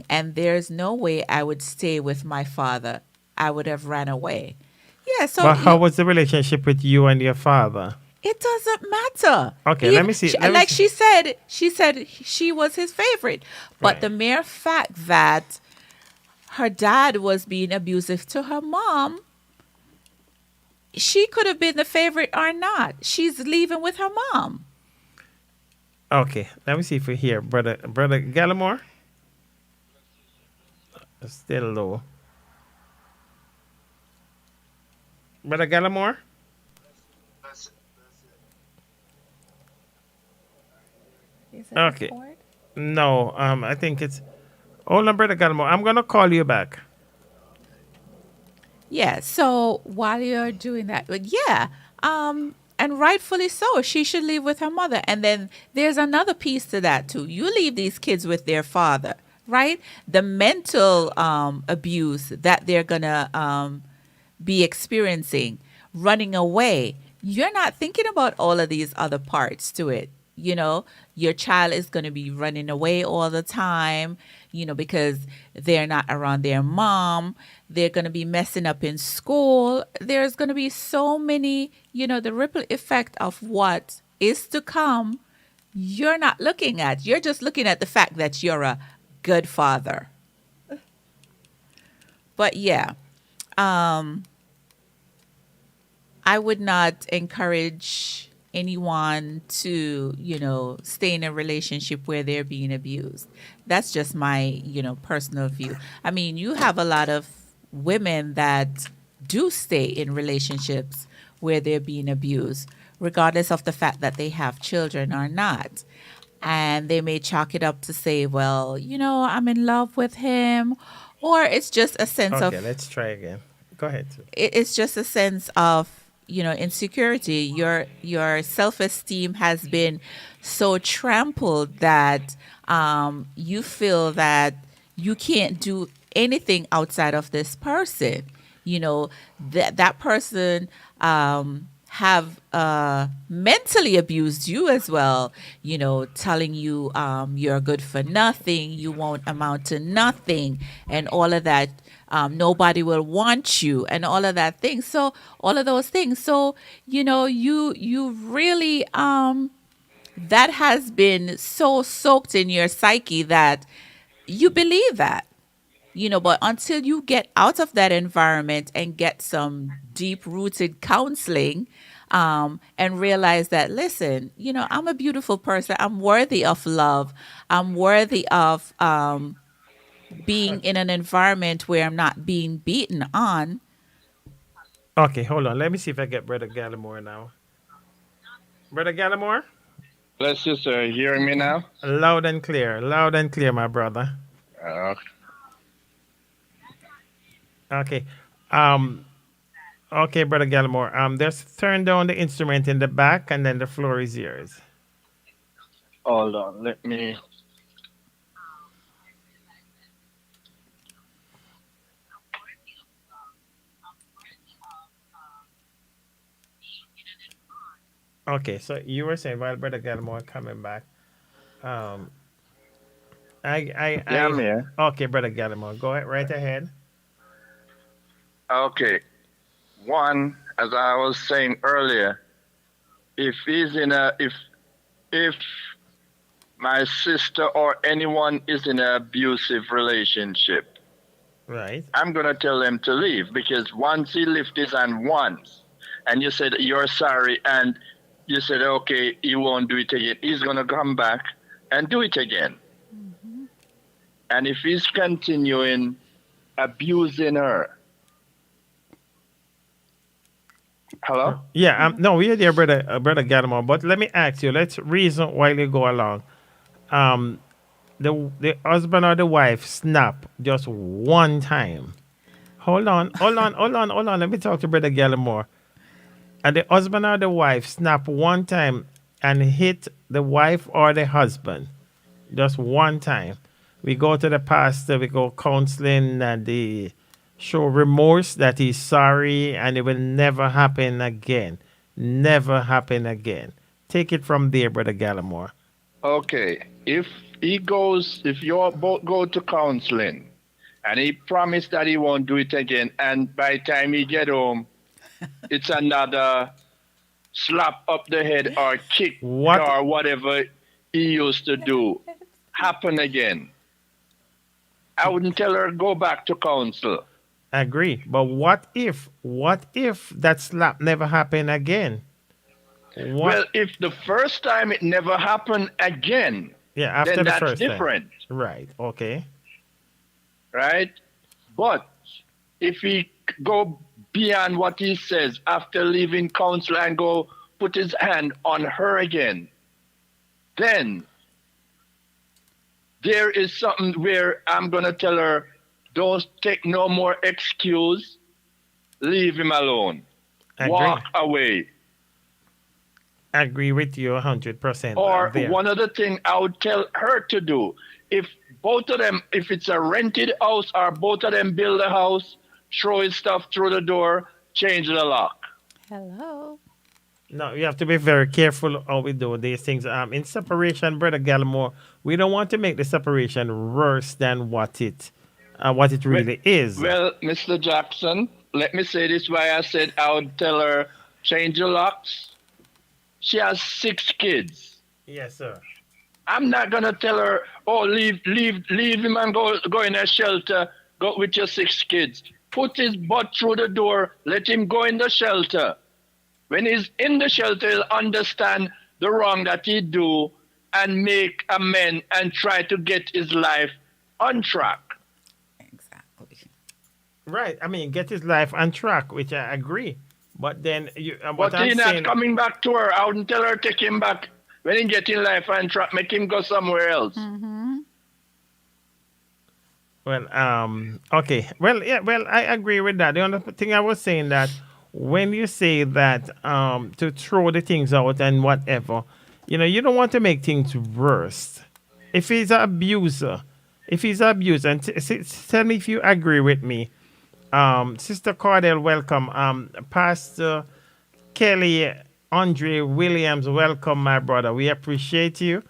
and there's no way I would stay with my father. I would have ran away. Yeah, so But how was the relationship with you and your father? it doesn't matter. Okay, let me see. She said she was his favorite. But Right. the mere fact that her dad was being abusive to her mom, she could have been the favorite or not. She's leaving with her mom. Okay, let me see if we hear brother Gallimore. Still low. Brother Gallimore. Okay. No, I think it's. Hold on, brother Gallimore. I'm gonna call you back. Yeah, so while you're doing that, but yeah, and rightfully so, she should live with her mother. And then there's another piece to that too. You leave these kids with their father, right? The mental abuse that they're gonna be experiencing, running away. You're not thinking about all of these other parts to it. You know, your child is going to be running away all the time, you know, because they're not around their mom. They're going to be messing up in school. There's going to be so many, you know, the ripple effect of what is to come. You're not looking at. You're just looking at the fact that you're a good father. But yeah, I would not encourage anyone to, you know, stay in a relationship where they're being abused. That's just my, you know, personal view. I mean, you have a lot of women that do stay in relationships where they're being abused, regardless of the fact that they have children or not. And they may chalk it up to say, well, you know, I'm in love with him, or it's just a sense of Okay, let's try again. Go ahead. it's just a sense of, you know, insecurity. Your self-esteem has been so trampled that you feel that you can't do anything outside of this person. You know, that person have mentally abused you as well, you know, telling you you're good for nothing, you won't amount to nothing, and all of that. Nobody will want you, and all of that thing. So all of those things. So, you know, you really that has been so soaked in your psyche that you believe that. You know, but until you get out of that environment and get some deep rooted counseling, and realize that, listen, you know, I'm a beautiful person. I'm worthy of love. I'm worthy of being in an environment where I'm not being beaten on. Okay, hold on. Let me see if I get Brother Gallimore now. Brother Gallimore? Bless you, sir. You hearing me now? Loud and clear. Loud and clear, my brother. Okay. Okay, Brother Gallimore. Just turn down the instrument in the back and then the floor is yours. Hold on. Let me. Okay, so you were saying while Brother Gallimore coming back, um, Yeah, I'm here. okay, Brother Gallimore, go ahead, right ahead. Okay. One, as I was saying earlier, if he's in a if my sister or anyone is in an abusive relationship, Right. I'm gonna tell them to leave because once he lifted his hand once, and you said you're sorry, and you said okay, he won't do it again. He's gonna come back and do it again. And if he's continuing abusing her, hello? Yeah, no, we're there, brother Gallimore. But let me ask you. Let's reason while you go along. Um, the husband or the wife snap just one time. Hold on. Let me talk to Brother Gallimore. And the husband or the wife snap one time and hit the wife or the husband. Just one time. We go to the pastor, we go counseling, and they show remorse that he's sorry and it will never happen again. Never happen again. Take it from there, Brother Gallimore. Okay. If you all both go to counseling and he promised that he won't do it again, and by the time he get home, it's another slap up the head or kick or whatever he used to do happen again, I wouldn't tell her go back to counsel. Agree. But what if that slap never happened again? Well, if the first time it never happened again, yeah, after then the that's first different. time. Right. Okay. Right? But if he go beyond what he says after leaving counsel and go put his hand on her again, then there is something where I'm going to tell her, don't take no more excuse, leave him alone. Agree. Walk away. Agree with you 100%. Or there. one other thing I would tell her to do, if both of them, if it's a rented house or both of them build a house, throw his stuff through the door, change the lock. Hello. No, you have to be very careful how we do these things. In separation, Brother Gallimore, we don't want to make the separation worse than what it really is. Well, Mr. Jackson, let me say this why I said I would tell her change the locks. She has 6 kids. Yes, sir. I'm not gonna tell her, oh, leave him and go in a shelter, go with your 6 kids. Put his butt through the door, let him go in the shelter. When he's in the shelter, he'll understand the wrong that he do and make amends and try to get his life on track. Right. I mean, get his life on track, which I agree. But then But he's not coming back to her. I wouldn't tell her take him back. When he get his life on track, make him go somewhere else. Well, okay. Well, yeah, well, I agree with that. The only thing I was saying that when you say that to throw the things out and whatever, you don't want to make things worse. If he's an abuser, and tell me if you agree with me. Sister Cordell, welcome. Pastor Kelly, Andre Williams, welcome, my brother. We appreciate you.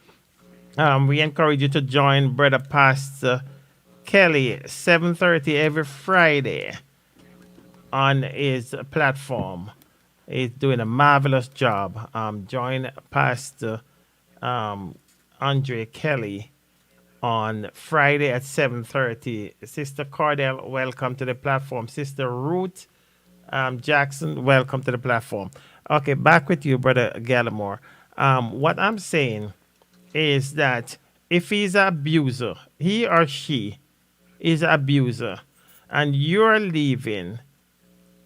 We encourage you to join Brother Pastor Kelly, 7:30 every Friday on his platform. He's doing a marvelous job. Join Pastor Andre Kelly on Friday at 7:30. Sister Cordell, welcome to the platform. Sister Ruth Jackson, welcome to the platform. Okay, back with you, Brother Gallimore. What I'm saying is that if he's an abuser, he or she is an abuser, and you're leaving,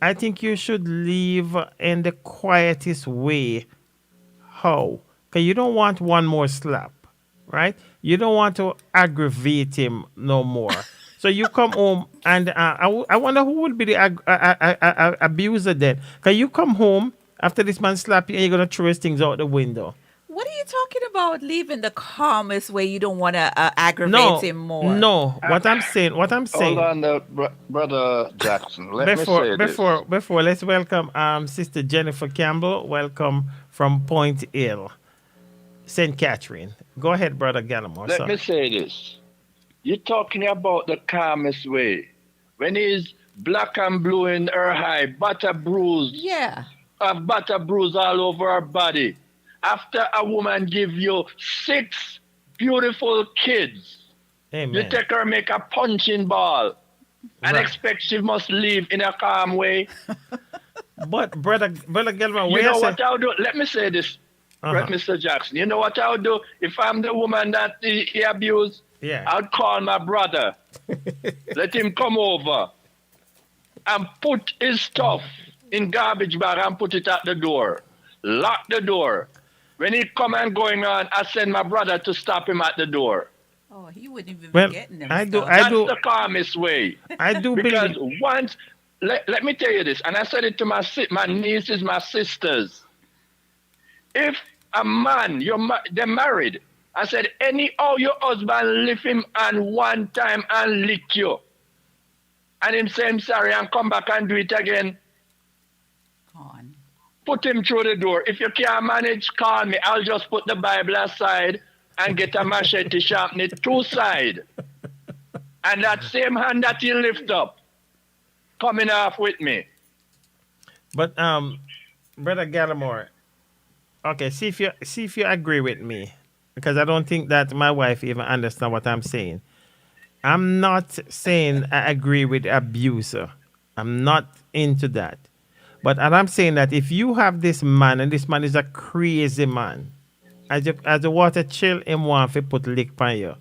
I think you should leave in the quietest way. How? Because you don't want one more slap, right? You don't want to aggravate him no more. So you come home, and I wonder who would be the abuser then. Because you come home after this man slap you, and you're going to throw his things out the window. What do you talking about leaving the calmest way? You don't want to aggravate No, him more. no. What I'm Hold saying. on, brother Jackson. Let me say this. Before, let's welcome Sister Jennifer Campbell. Welcome from Point Hill, St. Catherine. Go ahead, Brother Gallimore. Let me say this. You're talking about the calmest way. When he's black and blue in her eye, butter bruise, Yeah. butter bruise all over her body. After a woman give you 6 beautiful kids, you Amen. take her make a punching ball and Right. expect she must leave in a calm way. But Brother Gallimore, You where know I what say, I'll do? Let me say this, Uh-huh. Mr. Jackson. You know what I'll do? If I'm the woman that he abused, Yeah. I'll call my brother. Let him come over and put his stuff in garbage bag and put it at the door. Lock the door. When he come and going on, I send my brother to stop him at the door. Oh, he wouldn't even Well, be getting them I do- stuff. I That's do- the calmest way. I do Because believe. once, let me tell you this, and I said it to my nieces, my sisters. If a man, they're married, I said, anyhow your husband lift him and one time and lick you, and him say him sorry and come back and do it again, On. put him through the door. If you can't manage, call me. I'll just put the Bible aside and get a machete sharpen it 2 sides. And that same hand that he lift up, coming off with me. But Brother Gallimore, okay, see if you agree with me, because I don't think that my wife even understand what I'm saying. I'm not saying I agree with the abuser. I'm not into that. But I'm saying that if you have this man and this man is a crazy man, as the water chill him want to put lick on you.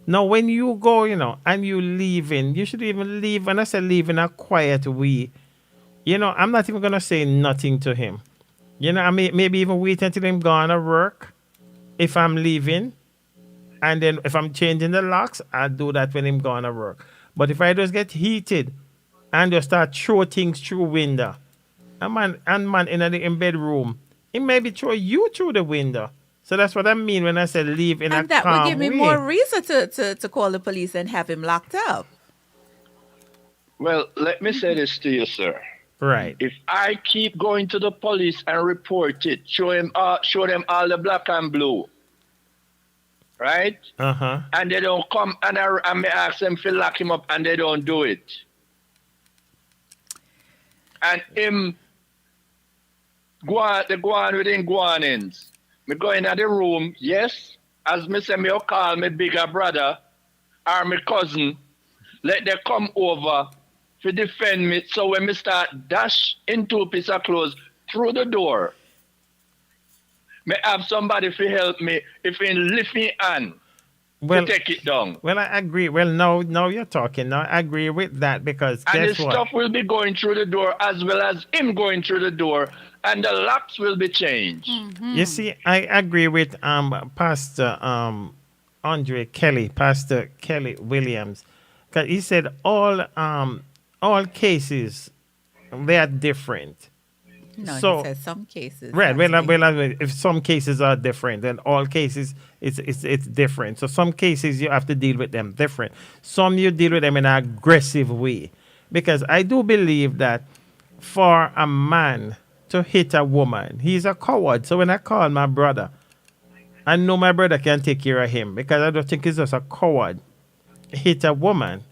Now when you go, and you leaving, you should even leave, and I say leave in a quiet way. I'm not even gonna say nothing to him. I maybe even wait until him gone to work if I'm leaving. And then if I'm changing the locks, I'll do that when him gone to work. But if I just get heated and just start throw things through window, a man in the bedroom, he maybe throw you through the window. So that's what I mean when I say leave in And a that calm would give me way. more reason to call the police and have him locked up. Well, let me say this to you, sir. Right. If I keep going to the police and report it, show them all the black and blue, right? Uh-huh. And they don't come, and I may ask them to lock him up, and they don't do it. And him go on with him guanins. Me go in the room, yes, as me say, me call me bigger brother or my cousin, let them come over to defend me. So when me start dash into a piece of clothes through the door, me have somebody to help me if in lift me hand to take it down. Well, I agree. Well, now you're talking. Now I agree with that because And guess his what? stuff will be going through the door as well as him going through the door, and the locks will be changed. You see, I agree with Pastor Andre Kelly, Pastor Kelly Williams, because he said all cases they are different. No, So- he says some cases. Right. has to be. Well, if some cases are different, then all cases it's different. So some cases you have to deal with them different. Some you deal with them in an aggressive way, because I do believe that for a man to hit a woman, he's a coward. So when I call my brother, I know my brother can take care of him because I don't think he's just a coward. Hit a woman,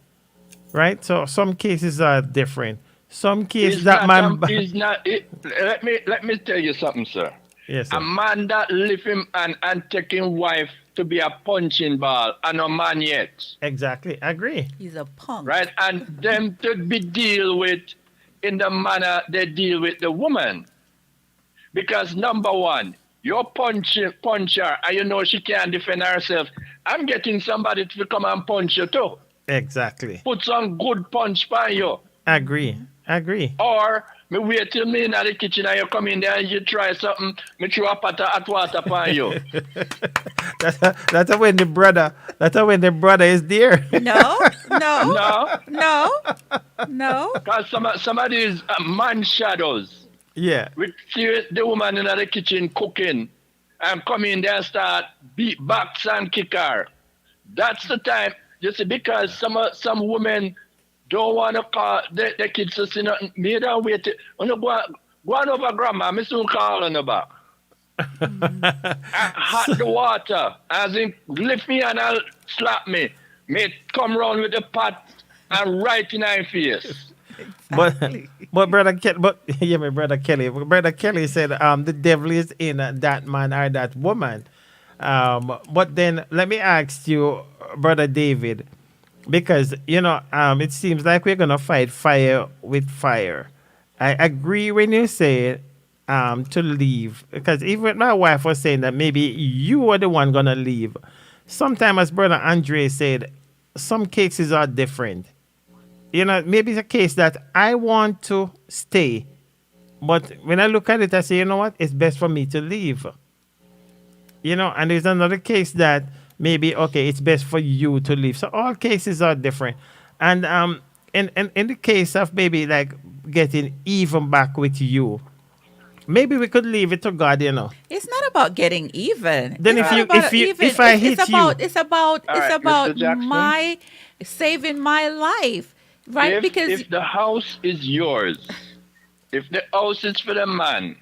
right? So some cases are different. Some cases that man. Let me tell you something, sir. Yes, A sir. man that lift him and take him wife to be a punching ball, and no man yet. Exactly. I agree. He's a punk. Right? And them to be deal with in the manner they deal with the woman. Because number one, you're puncher, and you know she can't defend herself. I'm getting somebody to come and punch you too. Exactly. Put some good punch by you. Agree. Or me wait till me in the kitchen and you come in there and you try something, me throw a pot of hot water upon you. That's when the brother is there. No. Because some of these man shadows, Yeah. we see the woman in the kitchen cooking, and come in there and start beat box and kick her. That's the time. You see, because some women don't want to call their kids to see nothing. Me don't wait. Go on over, grandma. Me soon call on the back. Hot the water. As in, lift me and I'll slap me. Me come round with the pot and right in her face. But brother Kelly, yeah, my brother Kelly. Brother Kelly said, the devil is in that man or that woman. But then let me ask you, brother David, because it seems like we're gonna fight fire with fire. I agree when you say to leave, because even my wife was saying that maybe you are the one gonna leave. Sometimes, as brother Andre said, some cases are different. Maybe it's a case that I want to stay, but when I look at it, I say, you know what, it's best for me to leave. And there's another case that maybe, okay, it's best for you to leave. So all cases are different. And in the case of maybe like getting even back with you, maybe we could leave it to God, It's not about getting even. Then It's if not you about if I hit you, it's about All right, Mr. Jackson. my saving my life, right? Because If the house is yours, if the house is for the man,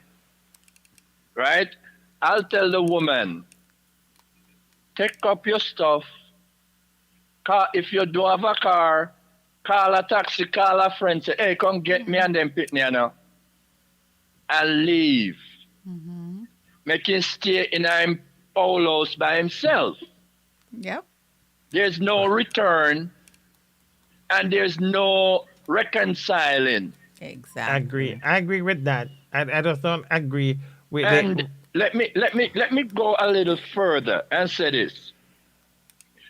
right? I'll tell the woman, take up your stuff. If you don't have a car, call a taxi, call a friend, say, hey, come get me and then pick me now. And leave. Make him stay in a house by himself. Yep. There's no return and there's no reconciling. Exactly. I agree with that. I just don't agree with And it. let me go a little further and say this.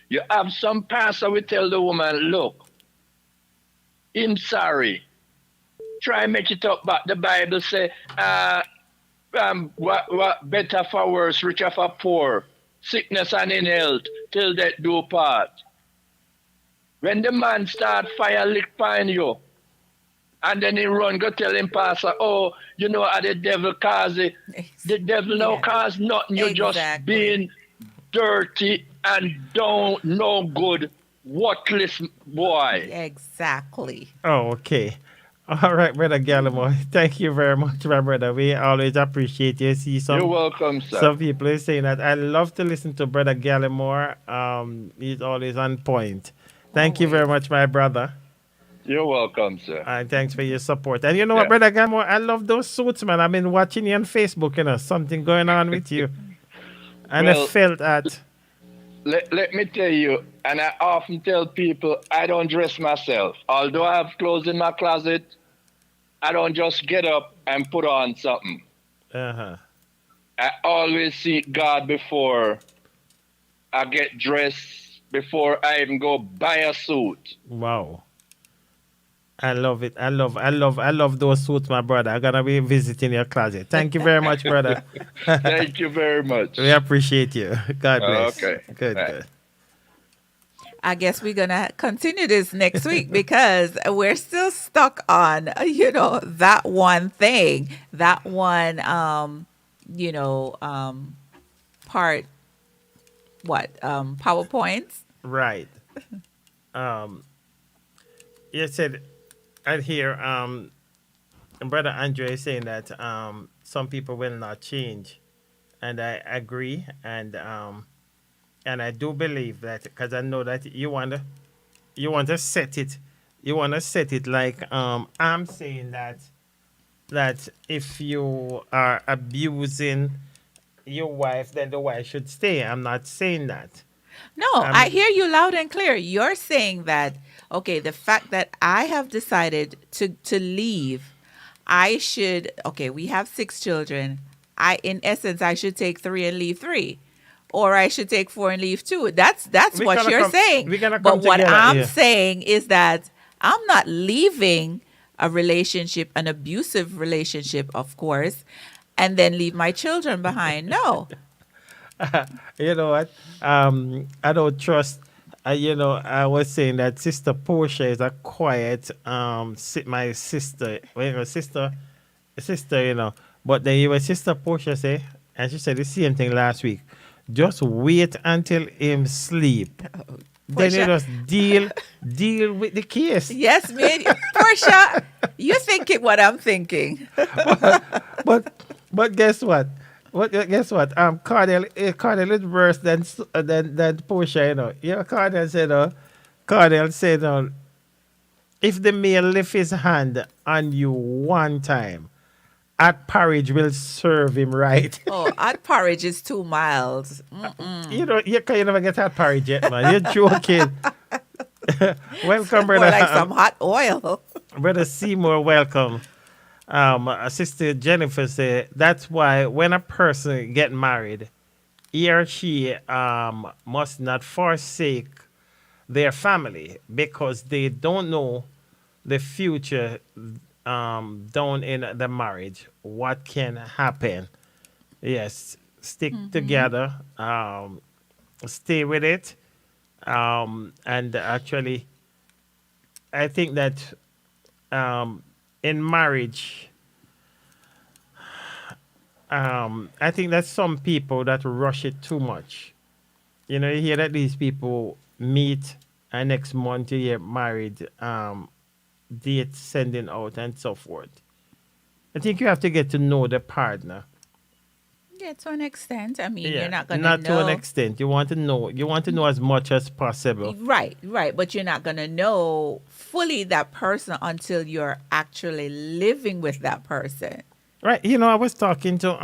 You have some pastor will tell the woman, look, I'm sorry. Try make it up, but the Bible say, what better for worse, richer for poor, sickness and in health, till death do part. When the man start fire lick pine you, and then he run go tell him pastor, oh, the devil cause it. The devil no cause nothing. You just being dirty and don't no good, worthless boy. Exactly. Oh, okay. All right, brother Gallimore. Thank you very much, my brother. We always appreciate you. See You're welcome, sir. some people are saying that I love to listen to brother Gallimore. He's always on point. Thank you very much, my brother. You're welcome, sir. And thanks for your support. And you know what, brother Gallimore? I love those suits, man. I've been watching you on Facebook, something going on with you. And I Well, felt that. Let me tell you, and I often tell people, I don't dress myself. Although I have clothes in my closet, I don't just get up and put on something. Uh-huh. I always seek God before I get dressed, before I even go buy a suit. Wow. I love it. I love those suits, my brother. I'm gonna be visiting your closet. Thank you very much, brother. Thank you very much. We appreciate you. God bless. Okay. Good, Right. good. I guess we're gonna continue this next week because we're still stuck on that one thing, that one part. What PowerPoints? Right. You said I hear brother Andre saying that some people will not change, and I agree, and I do believe that because I know that you want to set it, like I'm saying that if you are abusing your wife, then the wife should stay. I'm not saying that. No, I hear you loud and clear. You're saying that, okay, the fact that I have decided to leave, I should, okay, we have 6 children. In essence, I should take 3 and leave 3. Or I should take 4 and leave 2. That's what you're saying. But what I'm saying is that I'm not leaving a relationship, an abusive relationship, of course, and then leave my children behind. No. You know what? I don't trust. I was saying that Sister Portia is a quiet, my sister. Well, sister. But then you Sister Portia say, And she said the same thing last week. Just wait until him sleep. Then you Portia. just deal with the case. Yes, man. Portia, you're thinking what I'm thinking. But guess what? Guess what? Cardell is worse than Portia, you know. You know, Cardell said, if the male lift his hand on you one time, at porridge will serve him right. Oh, hot porridge is 2 miles. Mm-mm. You never get hot porridge yet, man. You're joking. Welcome, More brother. like some hot oil. Brother Seymour, welcome. Sister Jennifer said that's why when a person get married, he or she must not forsake their family because they don't know the future down in the marriage. What can happen? Yes, stick together, stay with it, and actually, I think that in marriage, I think that some people that rush it too much. You know, you hear that these people meet and next month you get married, date sending out and so forth. I think you have to get to know the partner. Yeah, to an extent. I mean, Yeah, you're not going to not know. to an extent. You want to know. You want to know as much as possible. Right. But you're not going to know fully that person until you're actually living with that person. Right. You know, I was talking to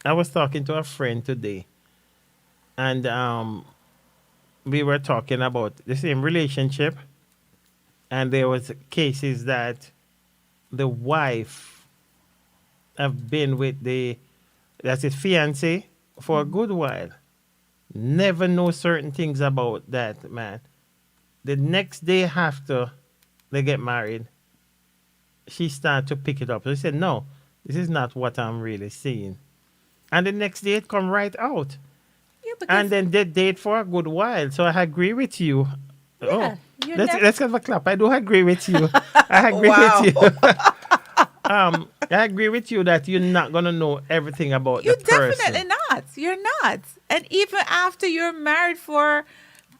a friend today, and we were talking about the same relationship, and there was cases that the wife have been with that's his fiance for a good while. Never know certain things about that man. The next day after they get married, she started to pick it up. So she said, no, this is not what I'm really seeing. And the next day it come right out. Yeah, And then they date for a good while. So I agree with you. Yeah, you're let's have a clap. I do agree with you. I agree Wow. with you. I agree with you that you're not gonna know everything about You're the person. definitely not. You're not. And even after you're married for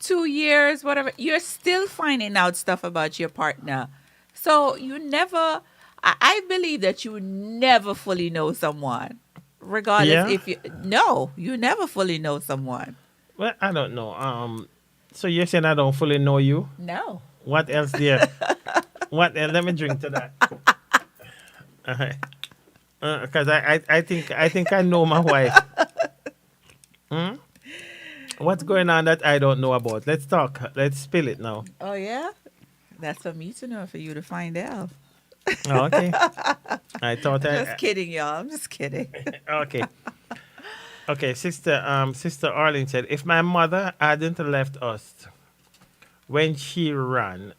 2 years, whatever, you're still finding out stuff about your partner. So you never, I believe that you never fully know someone. Regardless Yeah? if you never fully know someone. Well, I don't know. So you're saying I don't fully know you? No. What else there? What else? Let me drink to that. Because I think I know my wife. What's going on that I don't know about? Let's talk. Let's spill it now. Oh, yeah? That's for me to know, for you to find out. Oh, okay. I thought Just kidding, y'all. I'm just kidding. Okay. Okay, Sister Arlene said, if my mother hadn't left us when she ran,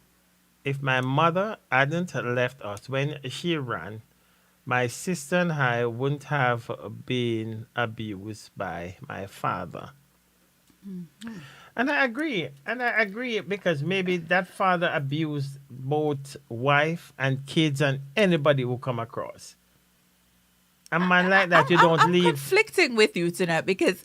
my sister and I wouldn't have been abused by my father. And I agree because maybe that father abused both wife and kids and anybody who come across. A man like that, I'm leave. conflicting with you tonight because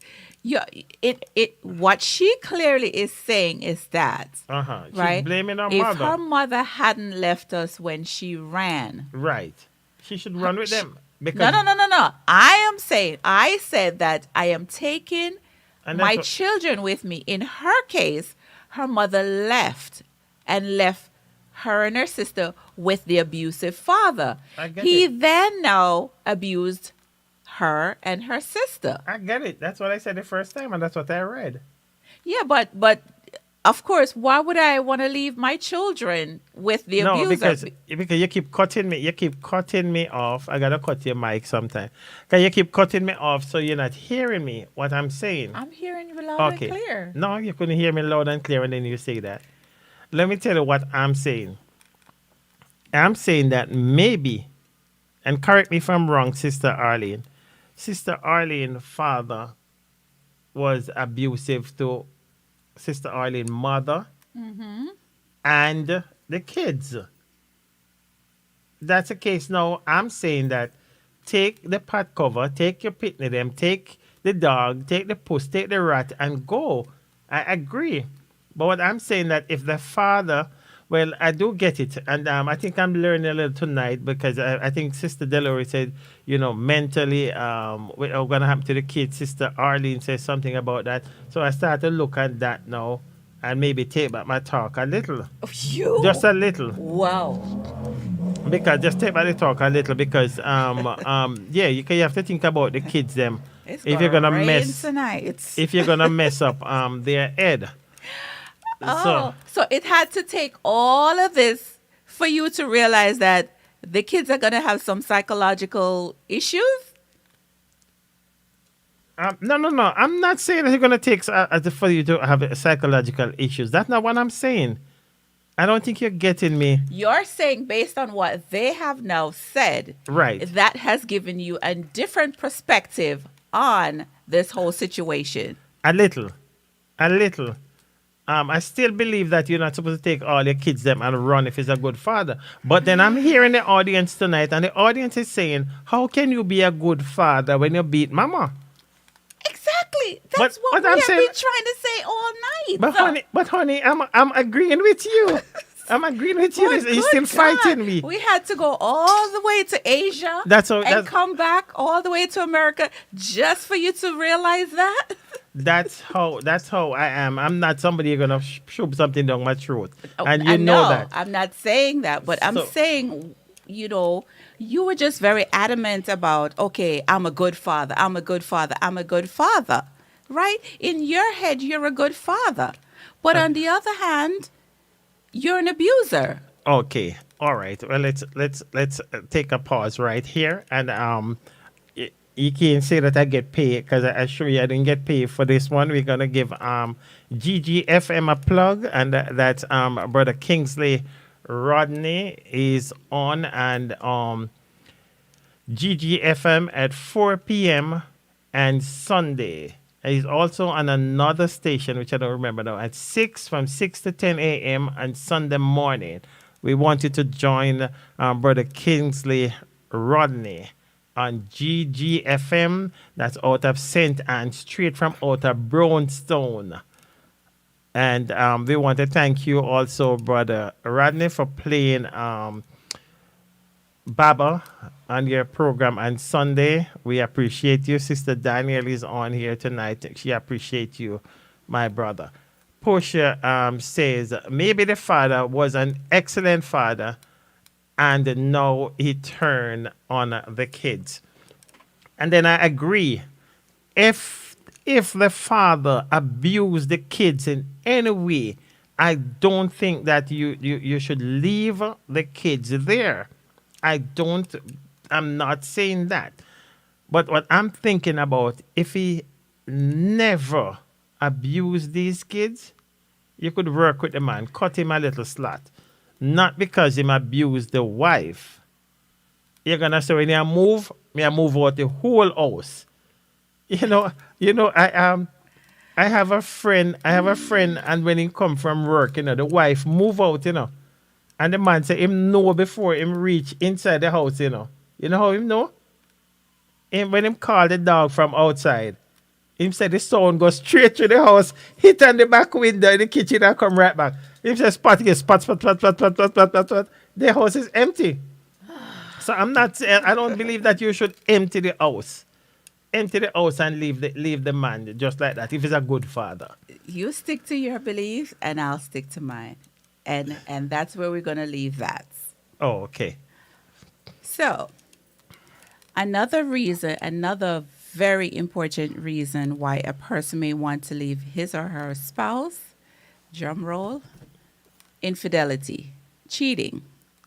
what she clearly is saying is that, She's right? blaming her if mother. her mother hadn't left us when she ran, Right. She should run with them. no. I said that I am taking And my that's what- children with me. In her case, her mother left her and her sister with the abusive father. I get He it. then now abused her and her sister. I get it. That's what I said the first time, and that's what I read. Yeah, but of course, why would I want to leave my children with the No, abuser? because you keep cutting me. You keep cutting me off. I gotta cut your mic sometime. Because you keep cutting me off, so you're not hearing me. What I'm saying. I'm hearing you loud Okay. and clear. No, you couldn't hear me loud and clear, and then you say that. Let me tell you what I'm saying. I'm saying that maybe, and correct me if I'm wrong, Sister Arlene. Sister Arlene's father was abusive to Sister Arlene's mother and the kids. That's the case now. I'm saying that take the pot cover, take your pitney them, take the dog, take the puss, take the rat, and go. I agree. But what I'm saying that if the father, well, I do get it, and I think I'm learning a little tonight because I think Sister Delore said, mentally, what gonna happen to the kids. Sister Arlene says something about that, so I start to look at that now, and maybe take back my talk a little, You? just a little. Wow. Because just take back the talk a little because yeah, you have to think about the kids them. It's If you're gonna rain mess tonight. if you're gonna mess up their head. Oh, so it had to take all of this for you to realize that the kids are gonna have some psychological issues. No. I'm not saying that you're gonna take for you to have psychological issues. That's not what I'm saying. I don't think you're getting me. You're saying based on what they have now said, Right. that has given you a different perspective on this whole situation. A little. I still believe that you're not supposed to take all your kids them and run if he's a good father. But then I'm hearing the audience tonight, and the audience is saying, "How can you be a good father when you beat mama?" Exactly. That's what we I'm have saying, been trying to say all night. but honey, I'm agreeing with you. I'm agreeing with you. Good You're still God. fighting me. We had to go all the way to Asia and come back all the way to America just for you to realize that. That's how I am. I'm not somebody you're gonna shove something down my throat, and I you know that. I'm not saying that, but I'm So- saying, you were just very adamant about, okay, I'm a good father. I'm a good father. I'm a good father. Right? In your head, you're a good father. But on the other hand, you're an abuser. Okay, all right. Well, let's take a pause right here, and you can't say that I get paid because I assure you I didn't get paid for this one. We're gonna give GGFM a plug, and that's Brother Kingsley Rodney is on, and GGFM at 4 p.m. and Sunday. He's also on another station, which I don't remember now, at 6 to 10 a.m. on Sunday morning. We want you to join Brother Kingsley Rodney on GGFM. That's out of St. Anne, straight from out of Brownstone. And we want to thank you also, Brother Rodney, for playing Baba on your program on Sunday. We appreciate you. Sister Daniel is on here tonight. She appreciates you, my brother. Portia says, maybe the father was an excellent father and now he turned on the kids. And then I agree. If the father abused the kids in any way, I don't think that you should leave the kids there. I'm not saying that. But what I'm thinking about, if he never abused these kids, you could work with the man, cut him a little slack. Not because him abused the wife. You're gonna say when you move, me I move out the whole house. I have a friend, and when he come from work, the wife move out, and the man say him know before him reach inside the house, You know how him know? When him call the dog from outside, him said the sound goes straight to the house, hit on the back window in the kitchen and come right back. Him say spot. The house is empty. So I'm not saying, I don't believe that you should empty the house. Empty the house and leave the man just like that if he's a good father. You stick to your belief and I'll stick to mine. And that's where we're going to leave that. Oh, okay. So, another very important reason why a person may want to leave his or her spouse, drum roll, infidelity, cheating.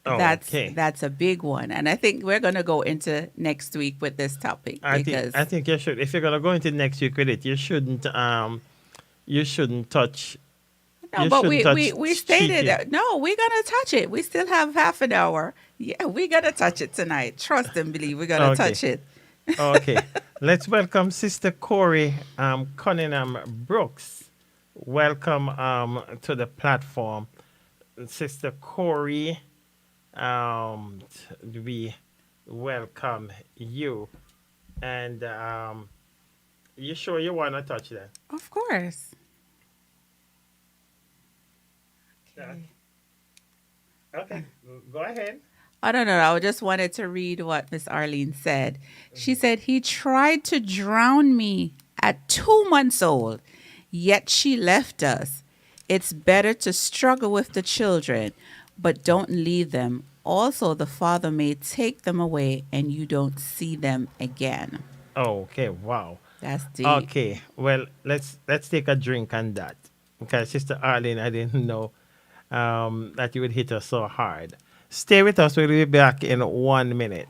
Oh, okay. That's a big one. And I think we're going to go into next week with this topic. I think you should. If you're going to go into next week with it, you shouldn't touch. No, but we stated, no, we're going to touch it. We still have half an hour. Yeah, we're going to touch it tonight. Trust and believe we're going to touch it. Okay. Let's welcome Sister Corey Cunningham Brooks. Welcome to the platform. Sister Corey, we welcome you. And you sure you want to touch that? Of course. Yeah. Okay, go ahead. I don't know. I just wanted to read what Miss Arlene said. She said, he tried to drown me at 2 months old, yet she left us. It's better to struggle with the children, but don't leave them. Also, the father may take them away and you don't see them again. Okay, wow. That's deep. Okay, well, let's take a drink on that. Okay, Sister Arlene, I didn't know that you would hit us so hard. Stay with us. We'll be back in 1 minute.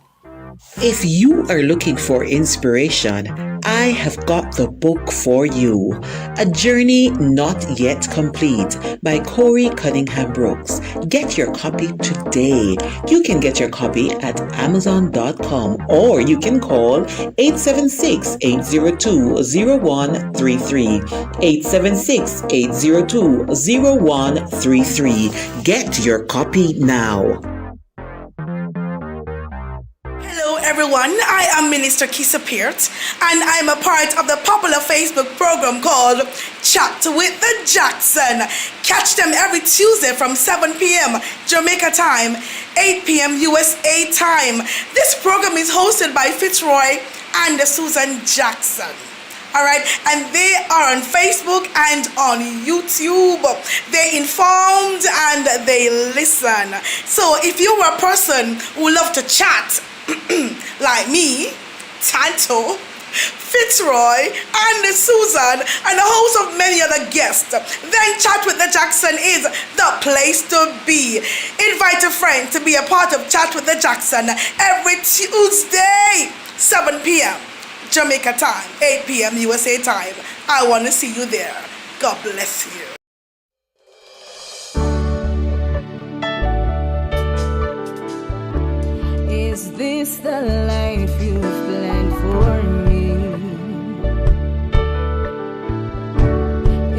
If you are looking for inspiration, I have got the book for you. A Journey Not Yet Complete by Corey Cunningham Brooks. Get your copy today. You can get your copy at Amazon.com or you can call 876-802-0133. 876-802-0133. Get your copy now. Hello everyone, I am Minister Kisa Peart and I'm a part of the popular Facebook program called Chat with the Jackson. Catch them every Tuesday from 7 p.m. Jamaica time, 8 p.m. USA time. This program is hosted by Fitzroy and Susan Jackson. Alright, and they are on Facebook and on YouTube. They informed and they listen. So if you are a person who love to chat, like me, Tanto, Fitzroy, and Susan, and a host of many other guests, then Chat with the Jackson is the place to be. Invite a friend to be a part of Chat with the Jackson every Tuesday, 7 p.m. Jamaica time, 8 p.m. USA time. I want to see you there. God bless you. Is this the life you've planned for me?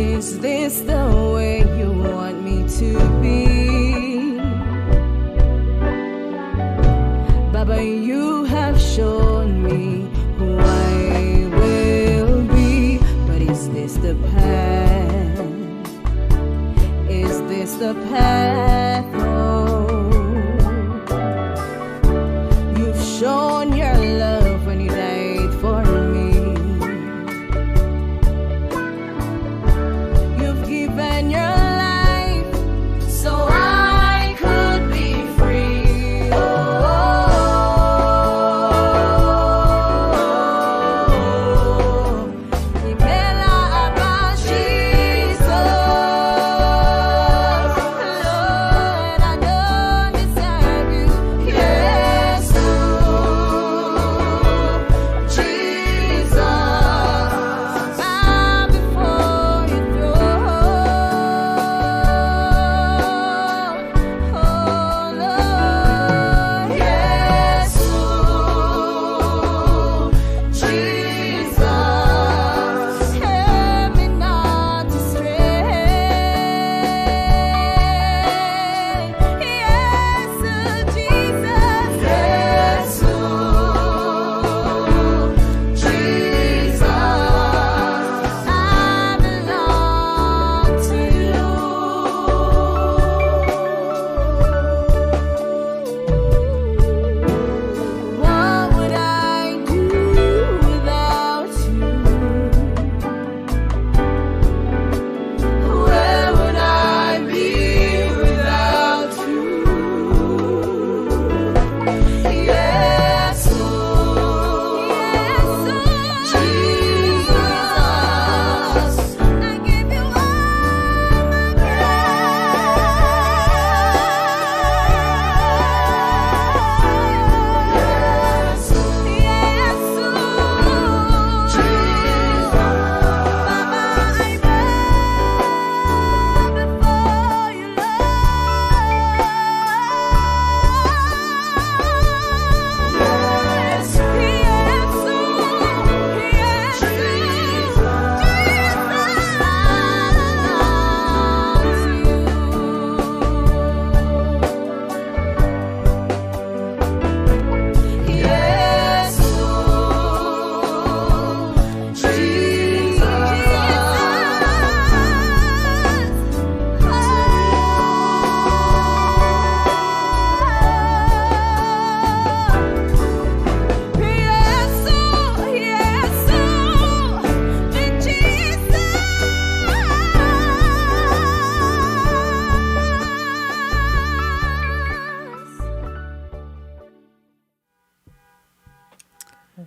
Is this the way you want me to be? Baba, you have shown me who I will be. But is this the path? Is this the path? Oh. Shown your love when you died for me. You've given your life so I could be free. Imela Abashizo. Lord, I don't deserve you. Yes.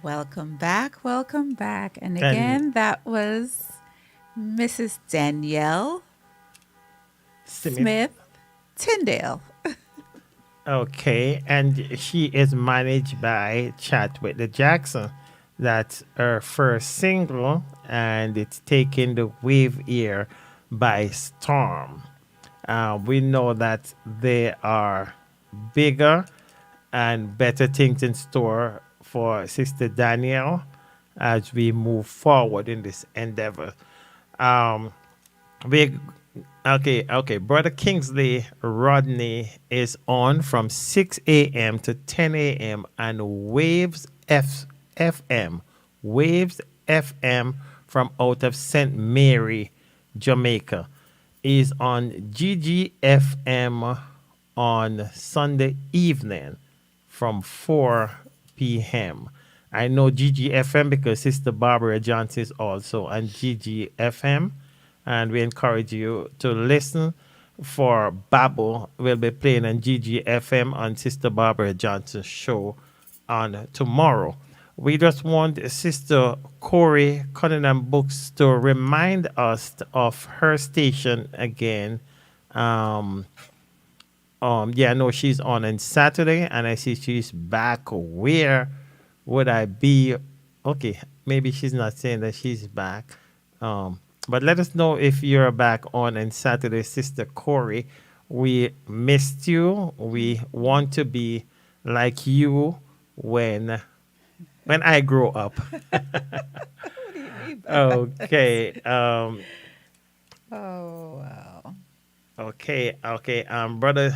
Welcome back. Welcome back. And And again, that was Mrs. Danielle Smith. Smith Tyndale. Okay, and she is managed by Chat with the Jackson. That's her first single, and it's taking the wave ear by storm. We know that there are bigger and better things in store for Sister Danielle as we move forward in this endeavor. Um, we okay. Brother Kingsley Rodney is on from 6 a.m. to 10 a.m. and FM, Waves FM from out of St. Mary, Jamaica, is on GGFM on Sunday evening from 4 p.m. I know GGFM because Sister Barbara Johnson is also on GGFM, and we encourage you to listen for Babel. We'll be playing on GGFM on Sister Barbara Johnson's show on tomorrow. We just want Sister Corey Cunningham Books to remind us of her station again. Yeah, no, she's on Saturday, and I see she's back. Where would I be? Okay, maybe she's not saying that she's back. But let us know if you're back on Saturday, Sister Corey. We missed you. We want to be like you when I grow up. Okay. Oh, wow. Okay. Brother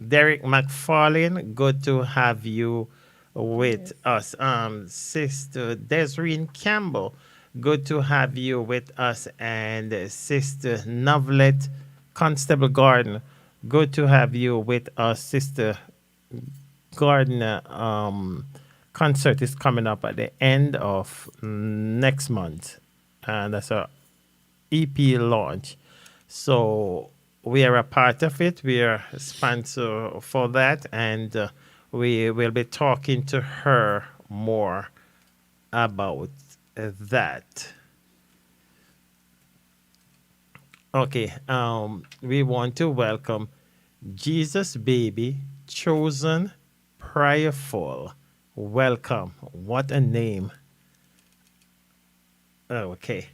Derek McFarlane, good to have you with us. Sister Desiree Campbell, good to have you with us. And Sister Novelet Constable Garden, good to have you with us. Sister Gardner, concert is coming up at the end of next month, and that's our EP launch. So we are a part of it. We are a sponsor for that, and we will be talking to her more about that. Okay, we want to welcome Jesus Baby, Chosen, Prayerful. Welcome. What a name. Okay.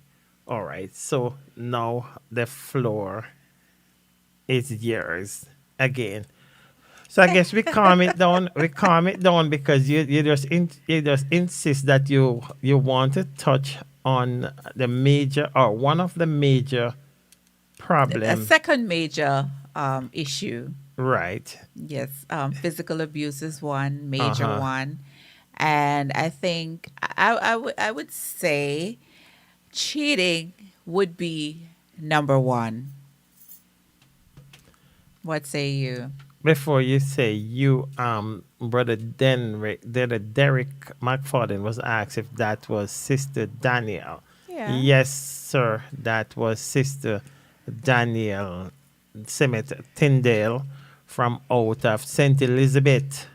All right. So now the floor is yours again. So I guess we calm it down. We calm it down because you just insist that you want to touch on the major or one of the major A problems. second major issue. Right. Yes, physical abuse is one major Uh-huh. one, and I think I would say cheating would be number one. What say you? Before you say you, brother Derek McFadden was asked if that was Sister Danielle. Yeah. Yes, sir, that was Sister Danielle Smith Tyndale from out of St. Elizabeth.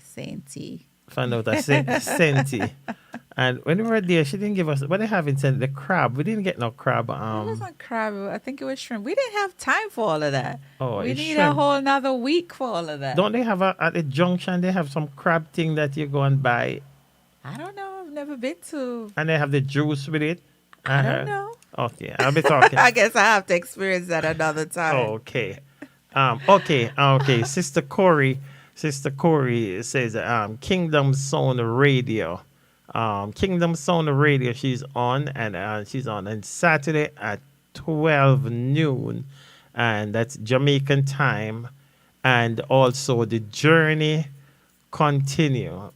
Sainty. Found out of Sainty. And when we were there, she didn't give us what they have in Saint the crab. We didn't get no crab. It wasn't crab. I think it was shrimp. We didn't have time for all of that. Oh, we it's need a shrimp. whole another week for all of that. Don't they have at the junction? They have some crab thing that you go and buy, I don't know. I've never been to. and they have the juice with it. I don't know. Okay, I'll be talking. I guess I have to experience that another time. Okay. Okay. Sister Corey says Kingdom Sound Radio. Kingdom Sound Radio, she's on, and she's on Saturday at 12 noon, and that's Jamaican time. And also the Journey Continue.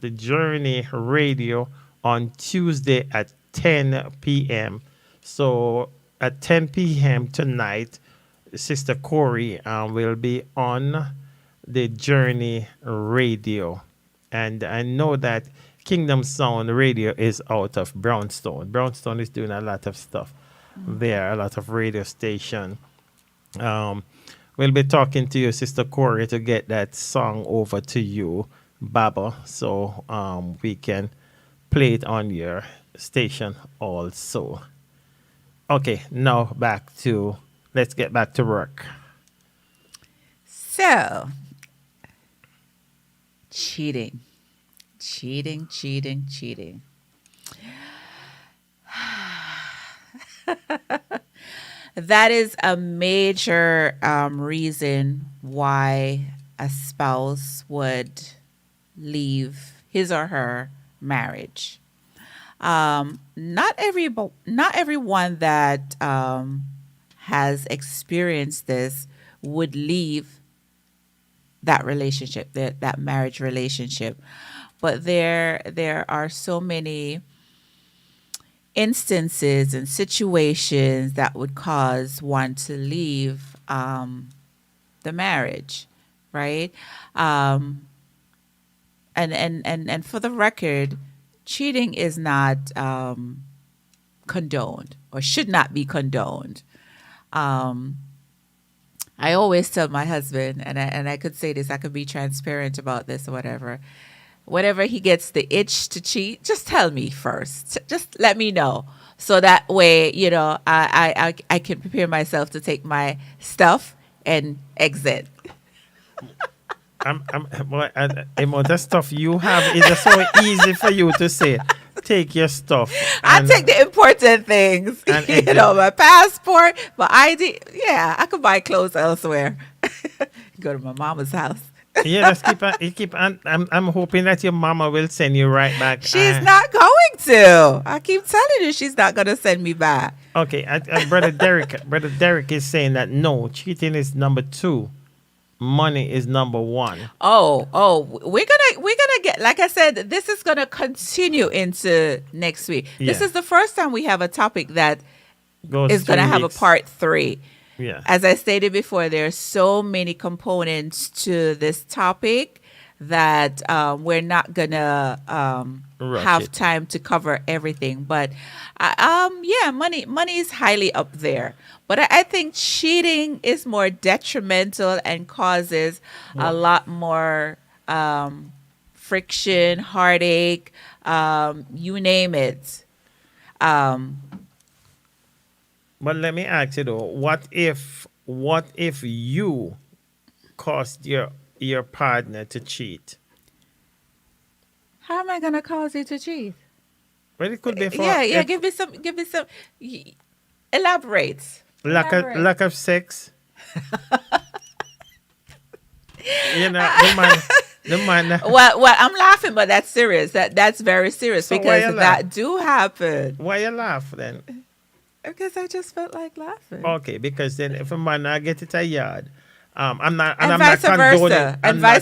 The Journey Radio on Tuesday at 10 p.m. So at 10 p.m. tonight, Sister Corey will be on the Journey Radio. And I know that Kingdom Sound Radio is out of Brownstone. Brownstone is doing a lot of stuff there, a lot of radio station. We'll be talking to you, Sister Corey, to get that song over to you, Baba, so we can play it on your station also. Okay, now let's get back to work. So, cheating, cheating, cheating, cheating. That is a major reason why a spouse would leave his or her marriage. Not everyone that has experienced this would leave that relationship, that marriage relationship, but there are so many instances and situations that would cause one to leave the marriage, right? And for the record, cheating is not condoned or should not be condoned. I always tell my husband, and I could say this, I could be transparent about this or whatever. Whenever he gets the itch to cheat, just tell me first. Just let me know, so that way, I can prepare myself to take my stuff and exit. Among the stuff you have is just so easy for you to say. Take your stuff. I take the important things. My passport, my ID. Yeah, I could buy clothes elsewhere. Go to my mama's house. Yeah, just keep on. I'm hoping that your mama will send you right back. She's not going to. I keep telling you she's not going to send me back. Okay, Brother Derek is saying that no, cheating is number 2. Money is number 1. We're gonna get, like I said, this is gonna continue into next week. This is the first time we have a topic that is gonna have a part 3. Yeah. As I stated before, there are so many components to this topic that we're not gonna have time to cover everything. But money is highly up there. But I think cheating is more detrimental and causes a lot more friction, heartache, you name it. But let me ask you though, what if you caused your partner to cheat? How am I gonna cause you to cheat? Well, it could be for Give me some. Elaborate. Lack of sex. The man. Well, I'm laughing, but that's serious. That's very serious, So because that do happen. Why you laugh then? Because I just felt like laughing. Okay, because then if a man I get it a yard, I'm not vice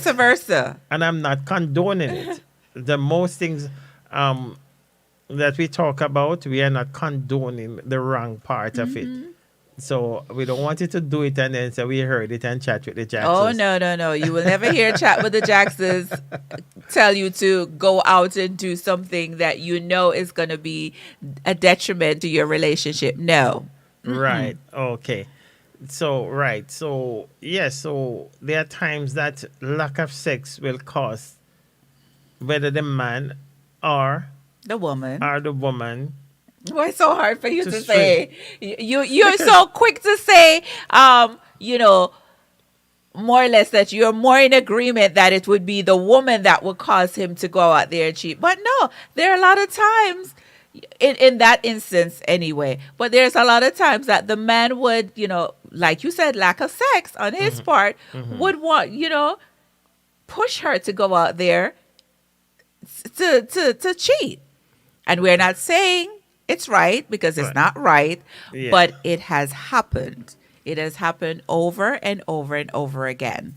versa. And I'm not condoning it. The most things that we talk about, we are not condoning the wrong part of it. So we don't want you to do it and then say we heard it and chat with the Jacksons. Oh, no. You will never hear Chat with the Jacksons tell you to go out and do something that you know is going to be a detriment to your relationship. No. Right. Okay. So there are times that lack of sex will cause whether the man or the woman Why it's so hard for you to say? You're so quick to say, more or less that you're more in agreement that it would be the woman that would cause him to go out there and cheat. But no, there are a lot of times, in that instance anyway, but there's a lot of times that the man would, like you said, lack of sex on his part, would want, push her to go out there to cheat. And we're not saying it's right, because it's not right, but it has happened. It has happened over and over and over again.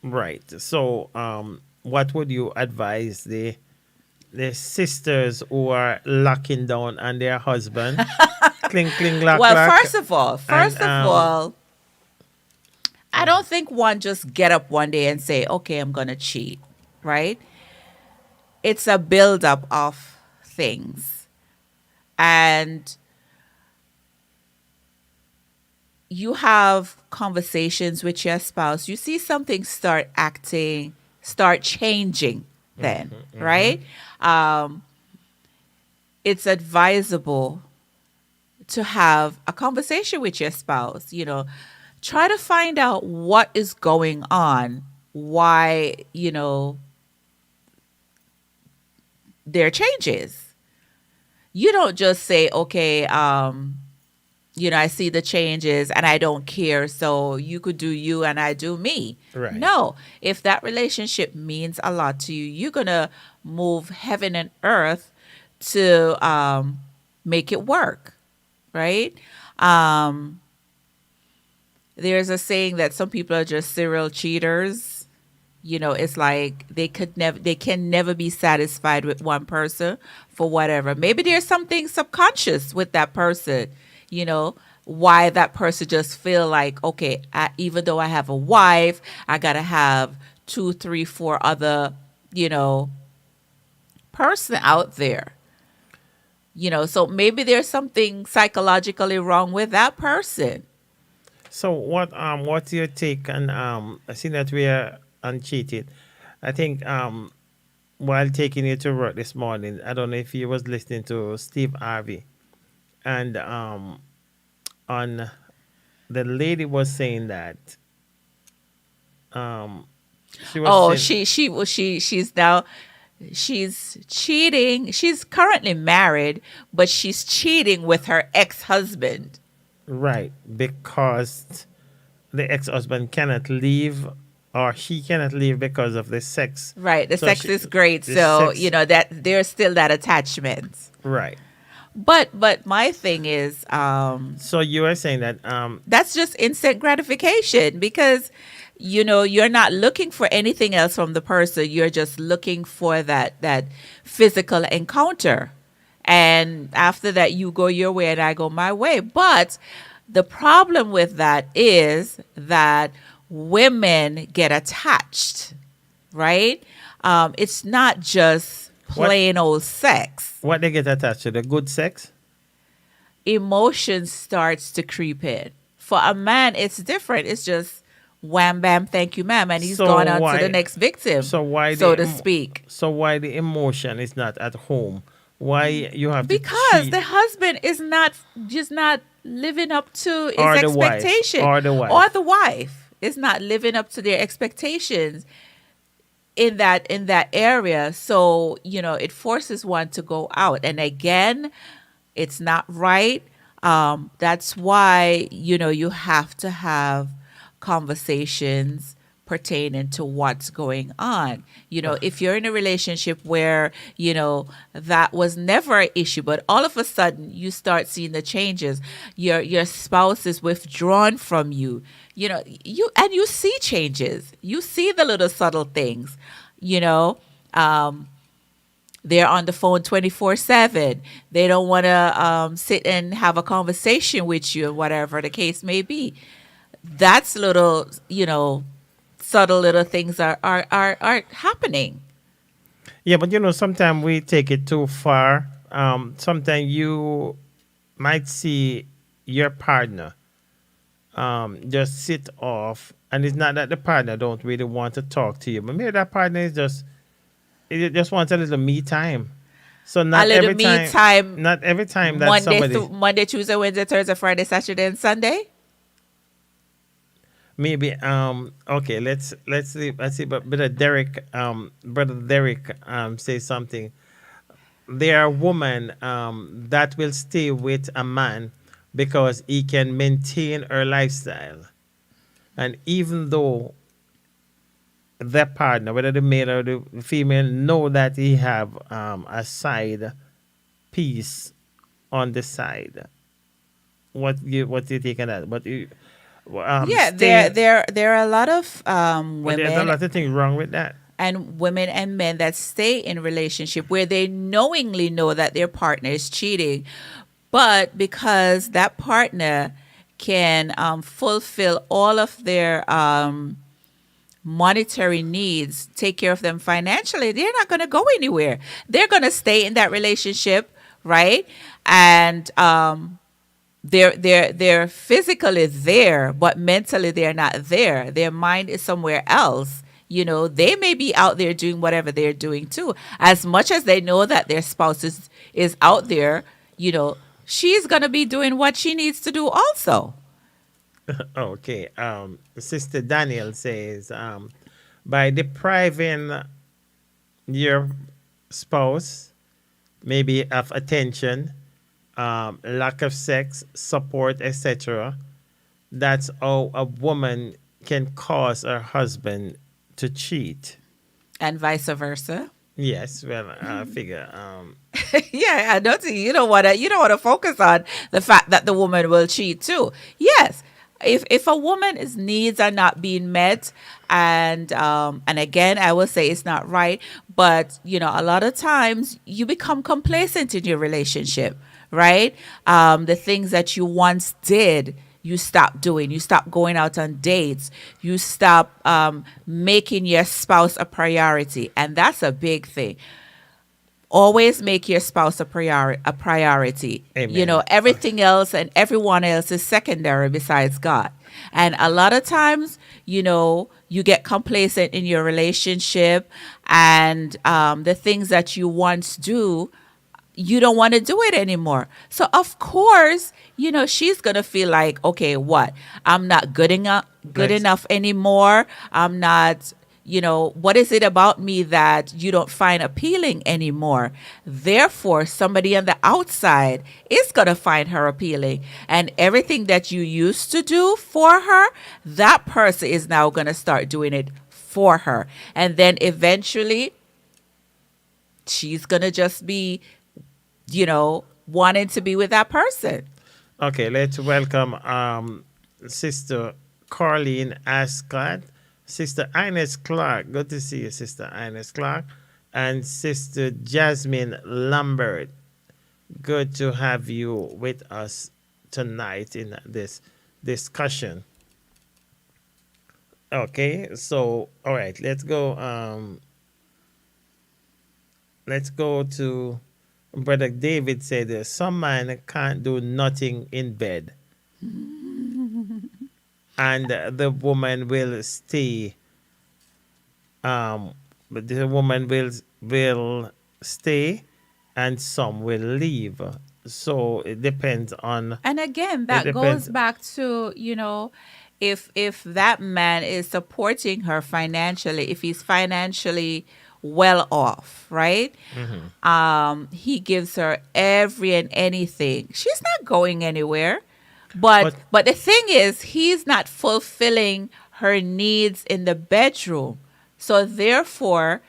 Right. So, what would you advise the sisters who are locking down on their husband? Cling, cling, lock, well, lock. First of all, I don't think one just get up one day and say, okay, I'm going to cheat, right? It's a buildup of things. And you have conversations with your spouse. You see something start changing then, right? it's advisable to have a conversation with your spouse. Try to find out what is going on, why, there are changes. You don't just say, okay, I see the changes and I don't care, so you could do you and I do me. Right. No, if that relationship means a lot to you, you're going to move heaven and earth to make it work, right? There's a saying that some people are just serial cheaters. It's like they can never be satisfied with one person for whatever. Maybe there's something subconscious with that person, why that person just feel like, okay, even though I have a wife, I got to have 2, 3, 4 other, person out there. So maybe there's something psychologically wrong with that person. So what's your take on I see that we are uncheated. I think while taking you to work this morning, I don't know if you was listening to Steve Harvey, and on the lady was saying that she was she's cheating. She's currently married, but she's cheating with her ex-husband. Right, because the ex-husband cannot leave, or she cannot leave because of the sex. Right, the sex is great, so that there's still that attachment. Right. But my thing is, so you are saying that that's just instant gratification, because you're not looking for anything else from the person. You're just looking for that physical encounter. And after that, you go your way and I go my way. But the problem with that is that women get attached, right? It's not just plain old sex. What they get attached to? The good sex? Emotion starts to creep in. For a man, it's different. It's just wham, bam, thank you, ma'am. And he's gone on to the next victim, so to speak. So why the emotion is not at home? Why you have because the husband is not living up to his expectation, or the wife is not living up to their expectations in that area. So it forces one to go out, and again, it's not right. That's why you have to have conversations pertaining to what's going on. If you're in a relationship where, that was never an issue, but all of a sudden you start seeing the changes, your spouse is withdrawn from you, you see changes, you see the little subtle things, they're on the phone 24/7. They don't want to sit and have a conversation with you, whatever the case may be. That's little, subtle little things are happening. Yeah, but sometimes we take it too far. Sometimes you might see your partner just sit off, and it's not that the partner don't really want to talk to you, but maybe that partner is just wants a little me time. So not every time. Not every time that Monday, Tuesday, Wednesday, Thursday, Friday, Saturday, and Sunday. Maybe okay, let's see, but brother Derek say something. There are women that will stay with a man because he can maintain her lifestyle, and even though the partner, whether the male or the female, know that he have a side piece on the side. What do you think of that? But there are a lot of women. There's a lot of things wrong with that. And women and men that stay in relationship where they knowingly know that their partner is cheating, but because that partner can fulfill all of their monetary needs, take care of them financially, they're not going to go anywhere. They're going to stay in that relationship, right? And they're physically there, but mentally they're not there. Their mind is somewhere else, they may be out there doing whatever they're doing too. As much as they know that their spouse is out there, she's going to be doing what she needs to do also. Okay. Sister Daniel says, by depriving your spouse maybe of attention, lack of sex, support, etc., that's how a woman can cause her husband to cheat. And vice versa. Yes, well, I figure. Yeah, I don't think you don't want to focus on the fact that the woman will cheat too. Yes, if a woman's needs are not being met, and again, I will say it's not right, but a lot of times you become complacent in your relationship, right? The things that you once did, you stop doing. You stop going out on dates. You stop making your spouse a priority. And that's a big thing. Always make your spouse a priority. Amen. Everything else and everyone else is secondary besides God. And a lot of times, you get complacent in your relationship, and the things that you once do, you don't want to do it anymore. So of course, she's going to feel like, okay, what? I'm not good enough anymore. I'm not, what is it about me that you don't find appealing anymore? Therefore, somebody on the outside is going to find her appealing. And everything that you used to do for her, that person is now going to start doing it for her. And then eventually, she's going to just be wanting to be with that person. Okay, let's welcome Sister Carleen Ascott, Sister Ines Clark. Good to see you, Sister Ines Clark, and Sister Jasmine Lambert. Good to have you with us tonight in this discussion. Okay, so all right, let's go. Let's go to Brother David said, some man can't do nothing in bed. And the woman will stay. But the woman will stay and some will leave. So it depends on. And again, that goes back to, if that man is supporting her financially, if he's financially well off, right? Mm-hmm. He gives her every and anything. She's not going anywhere. But the thing is, he's not fulfilling her needs in the bedroom. So therefore,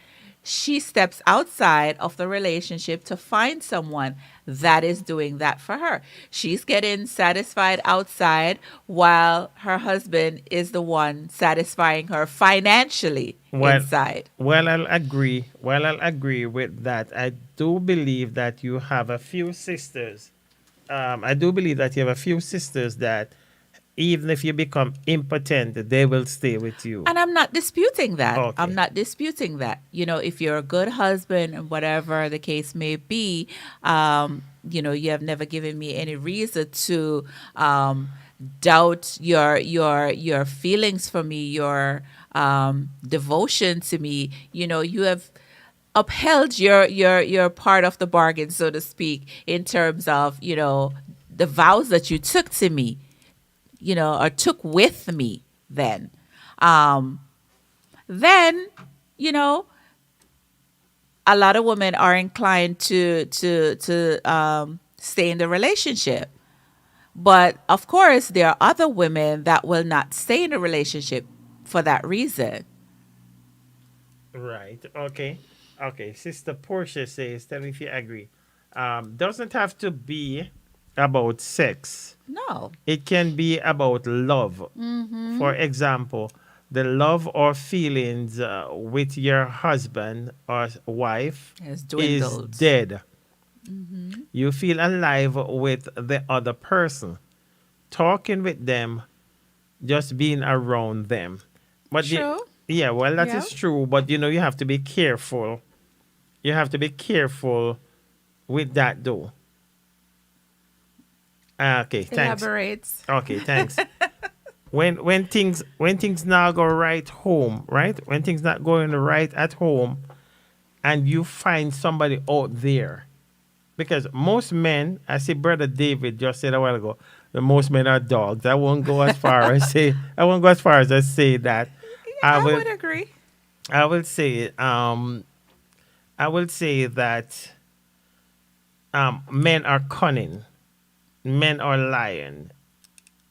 she steps outside of the relationship to find someone that is doing that for her. She's getting satisfied outside while her husband is the one satisfying her financially inside. Well, I'll agree. I'll agree with that. I do believe that you have a few sisters. That even if you become impotent, they will stay with you. And I'm not disputing that. Okay. I'm not disputing that. If you're a good husband and whatever the case may be, you have never given me any reason to doubt your feelings for me, your devotion to me. You have upheld your part of the bargain, so to speak, in terms of, the vows that you took to me, or took with me then. Then, a lot of women are inclined to stay in the relationship. But of course, there are other women that will not stay in a relationship for that reason. Right. Okay. Sister Portia says, tell me if you agree. Doesn't have to be about sex. No. It can be about love. Mm-hmm. For example, the love or feelings with your husband or wife is dead. Mm-hmm. You feel alive with the other person. Talking with them, just being around them. But true. That is true. But you have to be careful. You have to be careful with that though. Okay, thanks. Elaborates. Okay, thanks. when things not go right home, right? When things not going right at home, and you find somebody out there, because most men, I see Brother David just said a while ago, that most men are dogs. I won't go as far as say I say that. I would agree. I will say I will say that men are cunning, men are lying,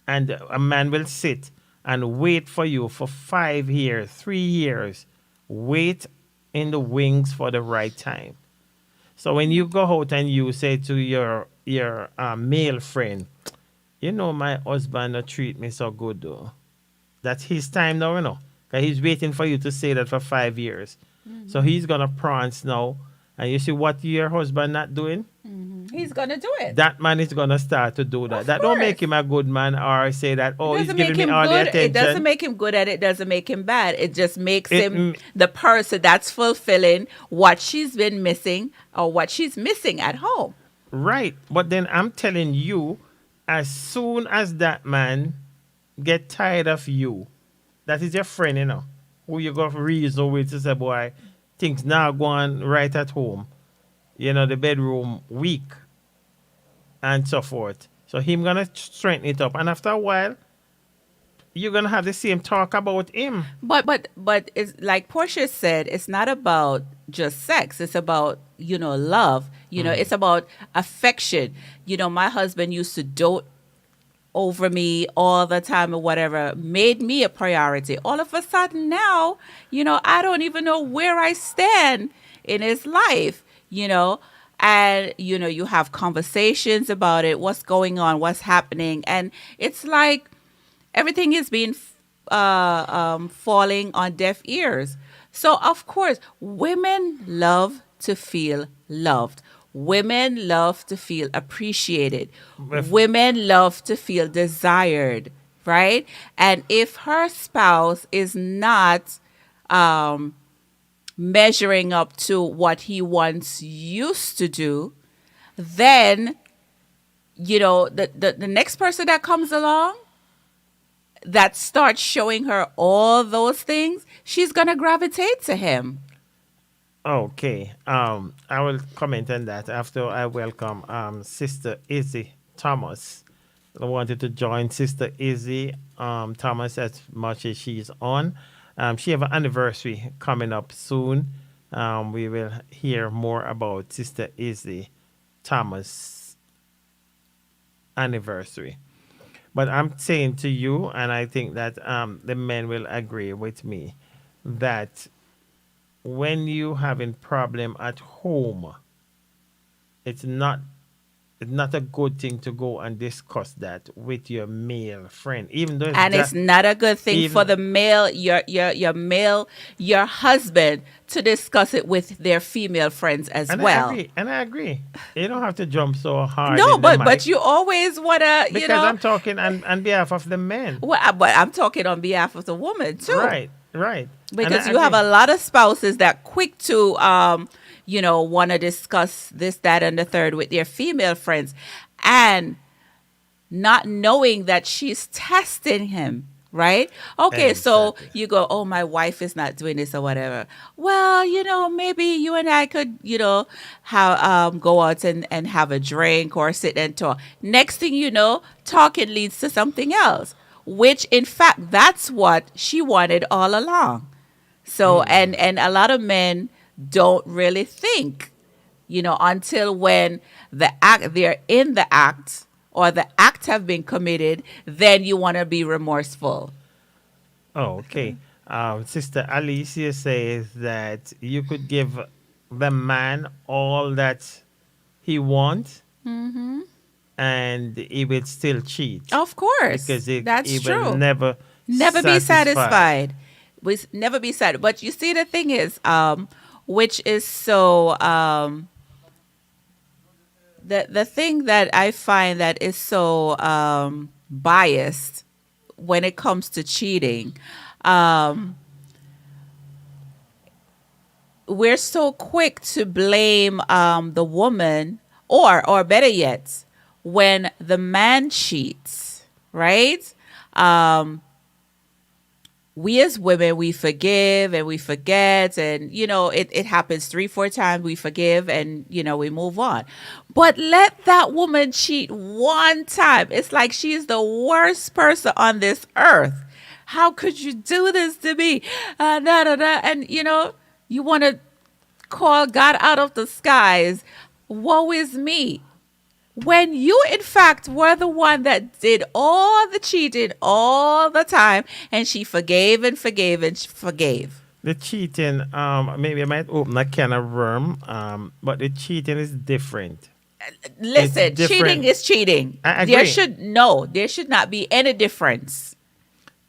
and a man will sit and wait for you for 5 years, 3 years, wait in the wings for the right time. So when you go out and you say to your male friend, my husband don't treat me so good though. That's his time now, 'Cause he's waiting for you to say that for 5 years. So he's gonna prance now, and you see what your husband not doing. He's gonna do it. That man is gonna start to do that. Of That don't course. make him a good man or say that he's Doesn't giving make me him all the good. attention. It doesn't make him good at it. Doesn't make him bad. It just makes It him the person that's fulfilling what she's been missing or what she's missing at home. Right. But then I'm telling you, as soon as that man get tired of you, that is your friend, who you got reason with to say, boy, things now going right at home. The bedroom weak and so forth. So him gonna strengthen it up. And after a while, you're gonna have the same talk about him. But it's like Portia said, it's not about just sex. It's about, love. It's about affection. My husband used to dote over me all the time or whatever, made me a priority. All of a sudden now, I don't even know where I stand in his life, and, you have conversations about it, what's going on, what's happening. And it's like everything is being falling on deaf ears. So, of course, women love to feel loved. Women love to feel appreciated. Women love to feel desired, right? And if her spouse is not measuring up to what he once used to do, then, the next person that comes along that starts showing her all those things, she's going to gravitate to him. Okay. I will comment on that after I welcome Sister Izzy Thomas. I wanted to join Sister Izzy Thomas as much as she's on. She have an anniversary coming up soon. We will hear more about Sister Izzy Thomas' anniversary. But I'm saying to you, and I think that the men will agree with me, that when you having problem at home, it's not a good thing to go and discuss that with your male friend, even though it's not a good thing for the male, your husband, to discuss it with their female friends as well. I agree. You don't have to jump so hard. No, in the mic, but you always wanna, because I'm talking on behalf of the men. Well, but I'm talking on behalf of the woman too. Right. Because you have a lot of spouses that quick to want to discuss this, that, and the third with their female friends, and not knowing that she's testing him, right? Okay, exactly. So you go, oh, my wife is not doing this or whatever. Well, maybe you and I could, have go out and have a drink or sit and talk. Next thing you know, talking leads to something else, which, in fact, that's what she wanted all along. So, and a lot of men don't really think, until when they're in the act or the act have been committed, then you want to be remorseful. Oh, okay. Sister Alicia says that you could give the man all that he wants, and he will still cheat. Of course, because that's he true. Will never be satisfied. We never be satisfied. But you see, the thing is, which is so the thing that I find that is so biased when it comes to cheating. We're so quick to blame the woman, or better yet, when the man cheats, right? we as women, we forgive and we forget, and it happens 3-4 times, we forgive, and we move on. But let that woman cheat one time, it's like she is the worst person on this earth. How could you do this to me? And you want to call God out of the skies, woe is me, when you in fact were the one that did all the cheating all the time, and she forgave and forgave and forgave. The cheating, maybe I might open a can of worm, but the cheating is different. Listen, cheating is cheating. I agree. There should not be any difference.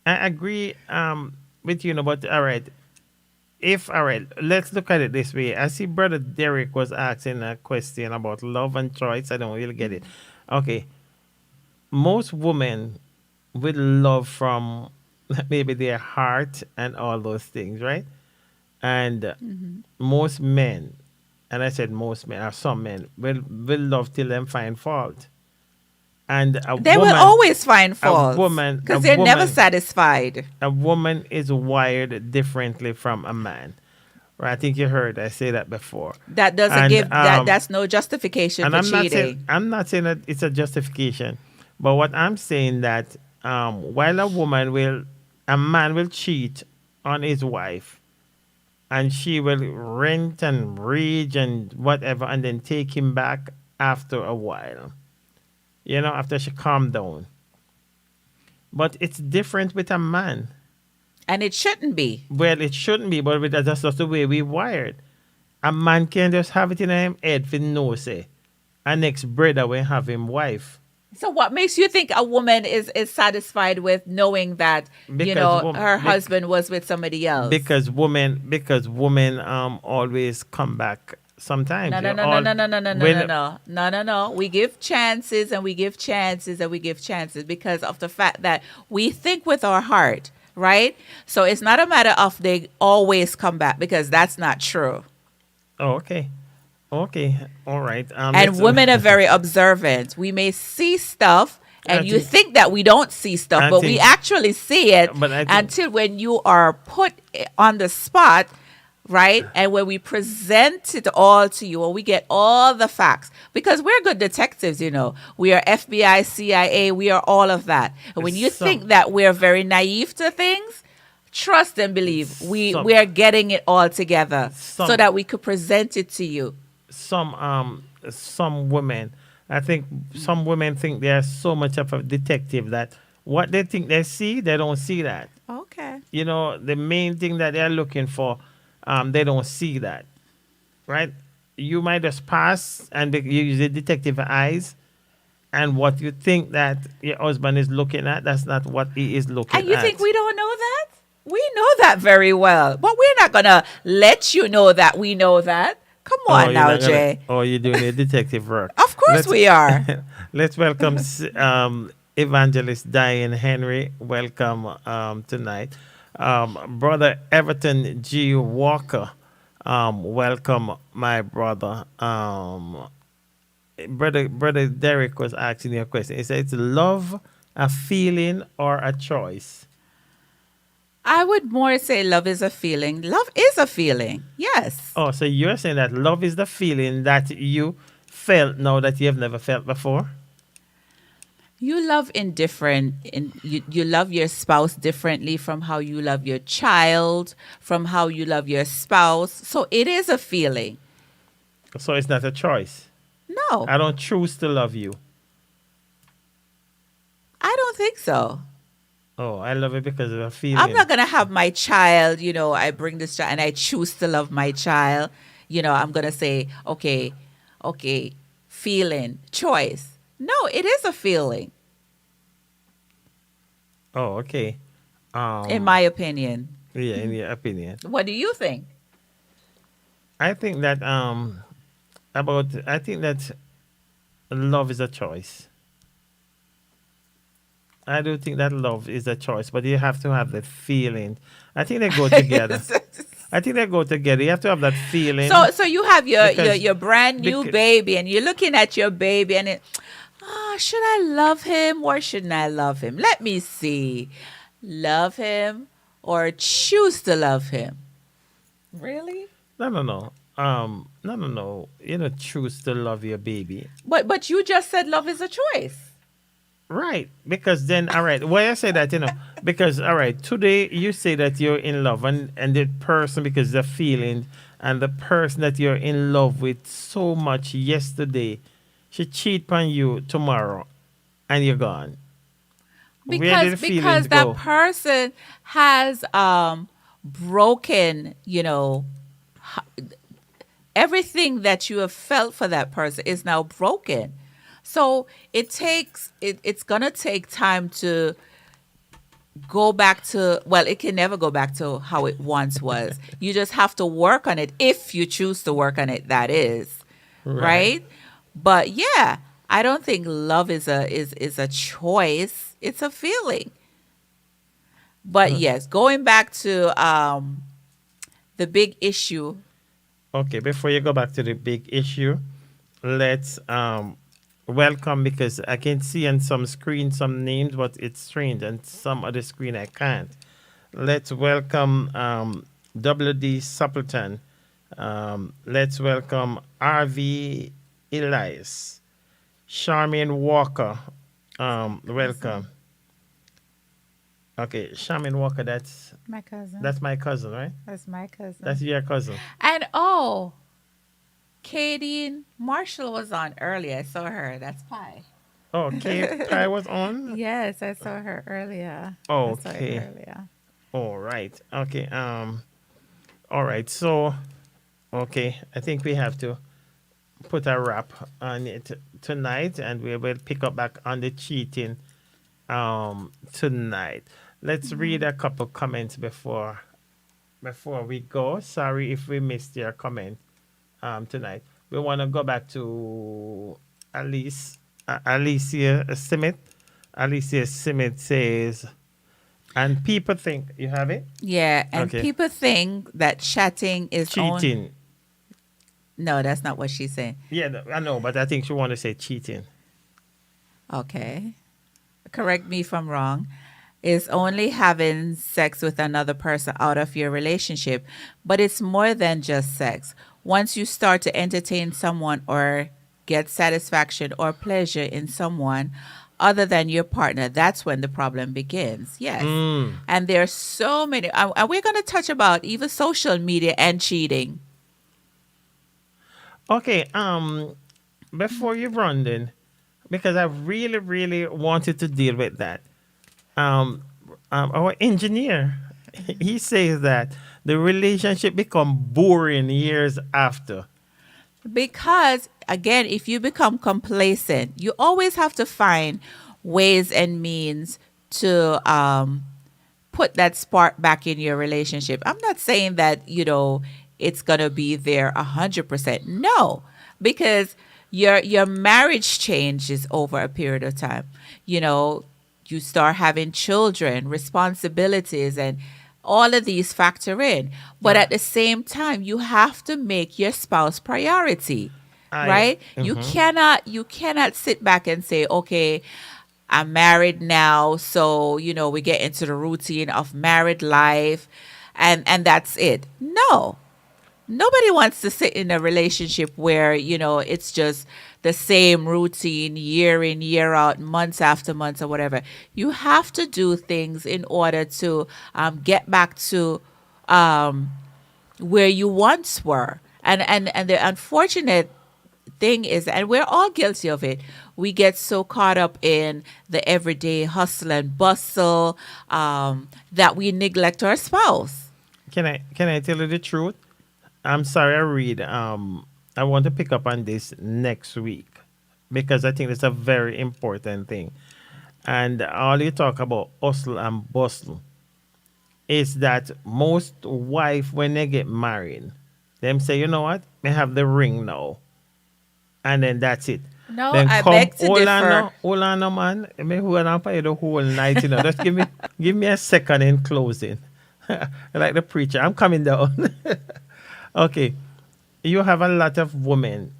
I agree with you, but all right. All right, let's look at it this way. I see Brother Derek was asking a question about love and choice. I don't really get it. Okay. Most women will love from maybe their heart and all those things, right? And most men, and I said most men, or some men, will love till them find fault. And they will always find fault because they're never satisfied. A woman is wired differently from a man. Right? I think you heard I say that before. That doesn't give that's no justification for cheating. I'm not saying that it's a justification, but what I'm saying that while a man will cheat on his wife, and she will rent and rage and whatever, and then take him back after a while. After she calmed down. But it's different with a man. And it shouldn't be. Well, it shouldn't be, but that's just the way we're wired. A man can just have it in him head for no say. Our next brother will have him wife. So what makes you think a woman is satisfied with knowing that, her husband was with somebody else? Because women always come back. Sometimes no. We give chances and we give chances and we give chances because of the fact that we think with our heart, right? So it's not a matter of they always come back, because that's not true. Oh, okay. All right. And women are very observant. We may see stuff and you think that we don't see stuff, but we actually see it until when you are put on the spot. Right? And when we present it all to you, and we get all the facts, because we're good detectives, we are FBI, CIA, we are all of that. And when you think that we're very naive to things, trust and believe we are getting it all together so that we could present it to you. Some women, I think some women think they are so much of a detective that what they think they see, they don't see that. Okay. The main thing that they're looking for, they don't see that, right? You might just pass and you use the detective eyes, and what you think that your husband is looking at, that's not what he is looking at. And you think we don't know that? We know that very well, but we're not going to let you know that we know that. Come on now, Jay. You're doing a detective work. Of course we are. Let's welcome Evangelist Diane Henry. Welcome tonight. Brother Everton G. Walker, welcome, my brother. Brother Derek was asking you a question. He said, "Is love a feeling or a choice?" I would more say love is a feeling. Love is a feeling, yes. Oh, so you're saying that love is the feeling that you felt now that you have never felt before? You love you love your spouse differently from how you love your child, from how you love your spouse. So it is a feeling. So it's not a choice? No. I don't choose to love you. I don't think so. Oh, I love it because of a feeling. I'm not going to have my child, I bring this child and I choose to love my child. I'm going to say, okay, feeling, choice. No, it is a feeling. Oh, okay. In my opinion. Yeah, in your opinion. What do you think? I think that love is a choice. I do think that love is a choice, but you have to have the feeling. I think they go together. You have to have that feeling. So you have your brand new baby, and you're looking at your baby, and should I love him or shouldn't I love him? Let me see. Love him or choose to love him. Really? No. You know, choose to love your baby. But you just said love is a choice. Right. Because then, all right, why I say that, you know, because, all right, today you say that you're in love and the person, because the feeling and the person that you're in love with so much yesterday, she cheat on you tomorrow and you're gone. Where did the Because feelings that go? person has broken, everything that you have felt for that person is now broken. So it's gonna take time to go back to, well, it can never go back to how it once was. You just have to work on it if you choose to work on it, that is. Right? But yeah, I don't think love is a choice. It's a feeling. But yes, going back to the big issue. Okay, before you go back to the big issue, let's welcome, because I can see on some screen some names, but it's strange, and some other screen I can't. Let's welcome WD Suppleton. Let's welcome RV Elias. Charmaine Walker. Welcome. Okay, Charmaine Walker, that's My cousin. that's my cousin, right? That's my cousin. That's your cousin. And Katie Marshall was on earlier. I saw her. That's Pi. Oh, Kay Pie was on? Yes, I saw her earlier. Oh, I saw her okay. earlier. All right. Okay. All right. So, okay. I think we have to put a wrap on it tonight, and we will pick up back on the cheating tonight. Let's read a couple comments before we go. Sorry if we missed your comment tonight. We want to go back to Alicia Smith. Alicia Smith says, and people think, you have it? Yeah, and Okay. people think that chatting is Cheating. No, that's not what she's saying. Yeah, I know, but I think she want to say cheating. Okay. Correct me if I'm wrong. Is only having sex with another person out of your relationship, but it's more than just sex. Once you start to entertain someone or get satisfaction or pleasure in someone other than your partner, that's when the problem begins. Yes. And there's so many, and we're going to touch about even social media and cheating. Okay, before you run then, because I really, really wanted to deal with that. Our engineer, he says that the relationship become boring years after. Because, again, if you become complacent, you always have to find ways and means to put that spark back in your relationship. I'm not saying that, it's going to be there 100%. No, because your marriage changes over a period of time. You start having children, responsibilities, and all of these factor in. But at the same time, you have to make your spouse priority, right? You cannot sit back and say, okay, I'm married now, so, we get into the routine of married life and that's it. No. Nobody wants to sit in a relationship where, it's just the same routine year in, year out, months after months or whatever. You have to do things in order to get back to where you once were. And the unfortunate thing is, and we're all guilty of it, we get so caught up in the everyday hustle and bustle that we neglect our spouse. Can I tell you the truth? I'm sorry, I read. I want to pick up on this next week because I think it's a very important thing. And all you talk about hustle and bustle is that most wife, when they get married, them say, you know what? They have the ring now. And then that's it. No, then I beg to differ. Hold on, no, man. Me hold on for you the whole night, Just give me a second in closing. Like the preacher, I'm coming down. Okay, you have a lot of women,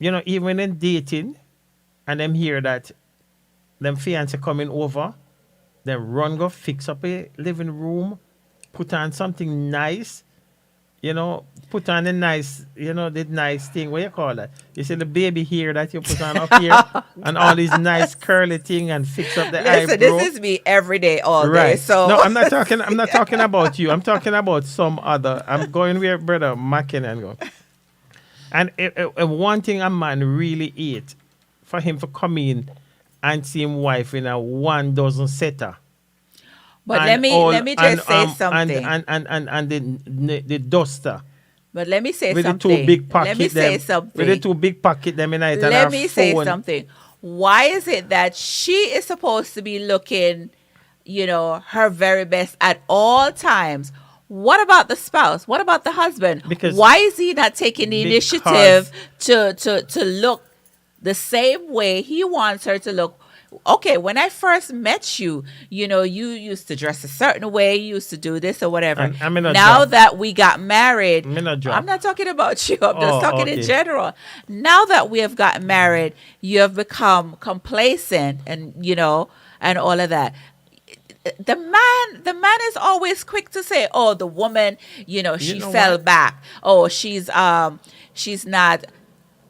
even in dating, and them hear that them fiancé coming over, then run go fix up a living room, put on something nice, put on a nice, the nice thing. What you call that? You see the baby hair that you put on up here, and all these nice curly thing, and fix up the eyebrow. Listen, this is me every day, all day. Right. So No, I'm not talking. I'm not talking about you. I'm talking about some other. I'm going where brother McKinnon go. And one thing a man really hate, for him to come in and see him wife in a 1 dozen setter. But And let me just say something. And the duster. But let me say with something. the two big pocket Let me them, say something. With the two big pocket them in it. And Let her me say phone. something. Why is it that she is supposed to be looking, her very best at all times? What about the spouse? What about the husband? Because- why is he not taking the initiative to look the same way he wants her to look? Okay, when I first met you, you used to dress a certain way, you used to do this or whatever. I'm in a Now job. that we got married, I'm in a job. I'm not talking about you, I'm just Oh, talking in okay. general. Now that we have gotten married, you have become complacent and and all of that. The man is always quick to say, oh, the woman, she know fell what? back. Oh, she's not.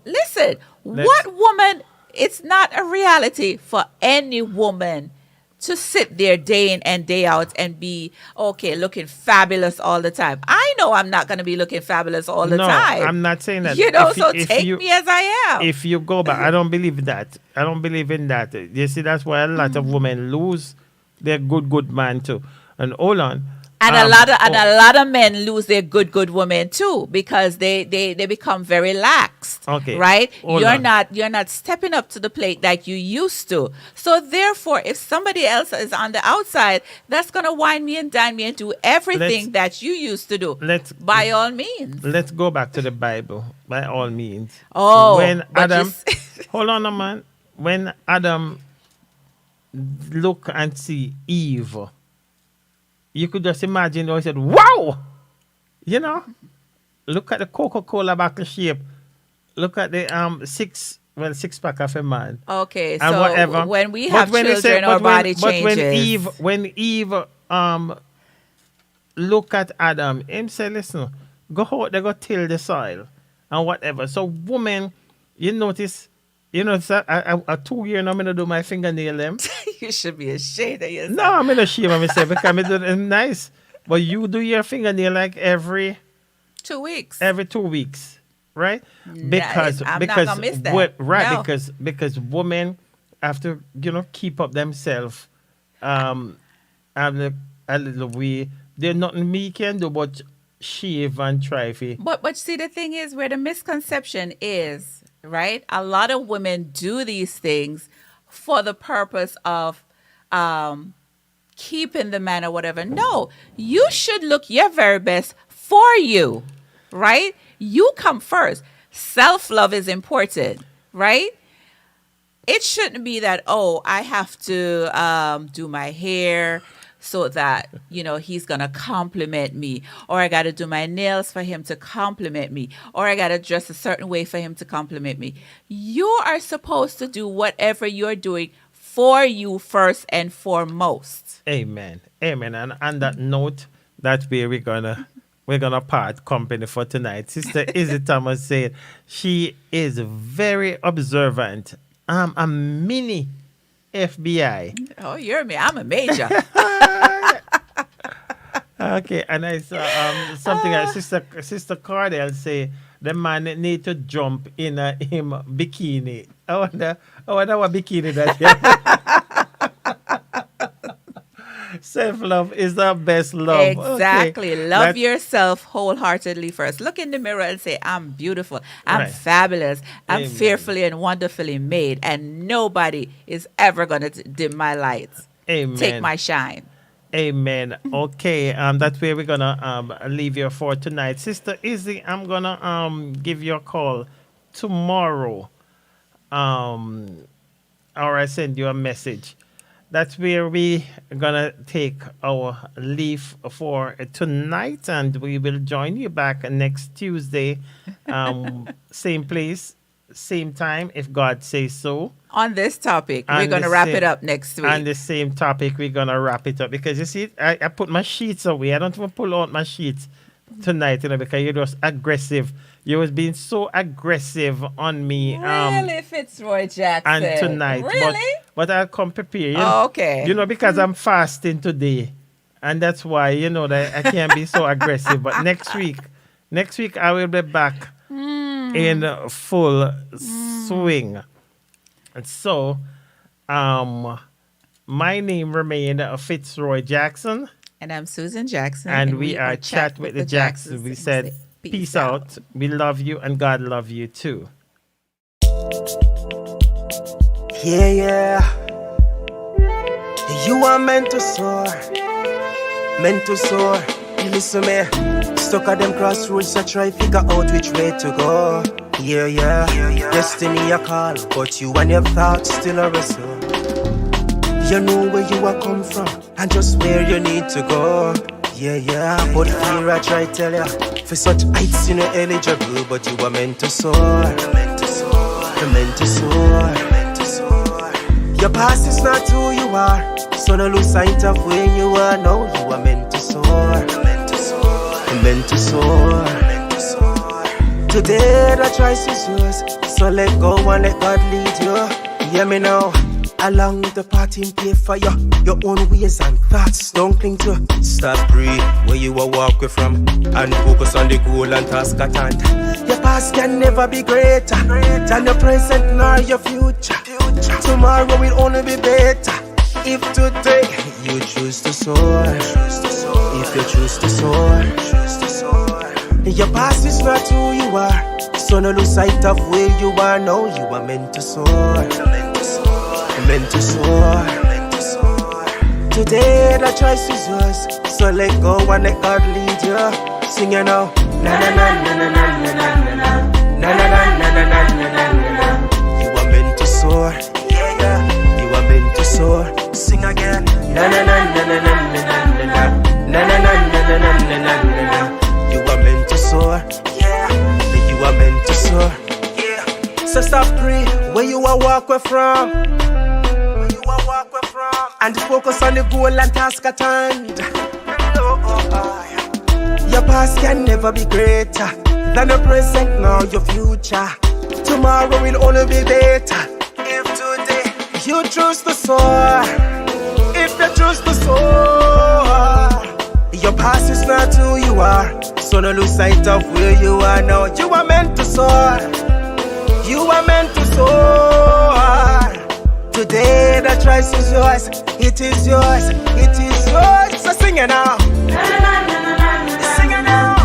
Listen, Let's- what woman? It's not a reality for any woman to sit there day in and day out and be looking fabulous all the time. I know I'm not going to be looking fabulous all the No, time. I'm not saying that. So take me as I am. If you go back, I don't believe that. I don't believe in that. You see, that's why a lot of women lose their good man too. And hold on. And a lot of men lose their good women too because they become very lax. Okay. Right? Hold You're on. not stepping up to the plate like you used to. So therefore, if somebody else is on the outside, that's gonna wine me and dine me and do everything that you used to do. By all means. Let's go back to the Bible, by all means. Oh, when but you Adam, hold on a man. When Adam look and see Eve, you could just imagine how he said, wow! Look at the Coca-Cola bottle shape. Look at the six pack of a man. Okay, and so whatever. when we But have when they children, our body But changes. when Eve look at Adam, him say, listen, go out there, go till the soil and whatever. So woman, you notice a 2 year now I'm gonna do my fingernail them. You should be ashamed of yourself. No, I'm not ashamed of myself because I do it nice. But you do your fingernail like every 2 weeks. Every 2 weeks, right? I'm Because not gonna miss that. right, No. because women have to keep up themselves. And a little way. There's nothing me can do but shave and try for. But see, the thing is where the misconception is, right? A lot of women do these things for the purpose of keeping the man or whatever. No, you should look your very best for you, right? You come first. Self-love is important, right? It shouldn't be that, oh, I have to do my hair so that, he's going to compliment me, or I got to do my nails for him to compliment me, or I got to dress a certain way for him to compliment me. You are supposed to do whatever you're doing for you first and foremost. Amen. Amen. And on that note, that's where we're gonna part company for tonight. Sister Izzy Thomas said she is very observant. I'm a mini FBI. Oh, you're me. I'm a major. Okay, and I saw something that Sister Cardell say the man need to jump in him bikini. I wonder what bikini that is. Self-love is the best love. Exactly. Okay. Love yourself wholeheartedly first. Look in the mirror and say, I'm beautiful. I'm Right. fabulous. I'm Amen. fearfully and wonderfully made. And nobody is ever going to dim my lights. Amen. Take my shine. Amen. Okay, that's where we're gonna leave you for tonight. Sister Izzy, I'm gonna give you a call tomorrow. Or I send you a message. That's where we gonna take our leave for tonight, and we will join you back next Tuesday. Same place, same time, if God says so. On this topic, we're And going to the wrap same- it up next week. On the same topic, we're going to wrap it up. Because you see, I put my sheets away. I don't even pull out my sheets tonight, because you're just aggressive. You was being so aggressive on me. Really, Fitzroy Jackson? And tonight. Really? But I'll come prepared. Oh, okay. Because I'm fasting today. And that's why, that I can't be so aggressive. But next week I will be back in full swing. And so, my name remained Fitzroy Jackson. And I'm Susan Jackson. And we are Chat with the Jacksons. We said, peace out. We love you and God love you too. Yeah. You are meant to soar. Meant to soar. You listen me. Stuck at them crossroads, so try figure out which way to go. Yeah. Destiny a call, but you and your thoughts still a wrestle. You know where you are come from and just where you need to go. Yeah. But fear I try tell ya, for such heights you're not eligible, but you are meant to soar. You're meant to soar. Your past is not who you are, so no lose sight of where you are now. You are meant to soar. You're meant to soar. Today the choice is yours, so let go and let God lead you. Hear me now. Along with the party pay for you, your own ways and thoughts don't cling to. Stop breathe where you are walking from and focus on the goal and task at hand. Your past can never be greater than your present nor your future. Tomorrow will only be better if today you choose to soar. If you choose to soar. Your past is not who you are, so no lose sight of where you are now. You are meant to soar. Meant to soar. Today the choice is yours, so let go and let God lead you. Sing it now. Na na na na na na na na na na na na na na na. You are meant to soar. Yeah. You are meant to soar. Sing again. Na na na na na na na na na na na na na na na na. You are meant to soar. Yeah. You are meant to soar. Yeah. So stop praying where you are walking from. And focus on the goal and task at hand. Your past can never be greater than the present nor your future. Tomorrow will only be better if today you choose to soar. If you choose to soar. Your past is not who you are, so no lose sight of where you are now. You are meant to soar. You are meant to soar. Today the choice is yours. It is yours. It is yours. So sing it now. Sing it now.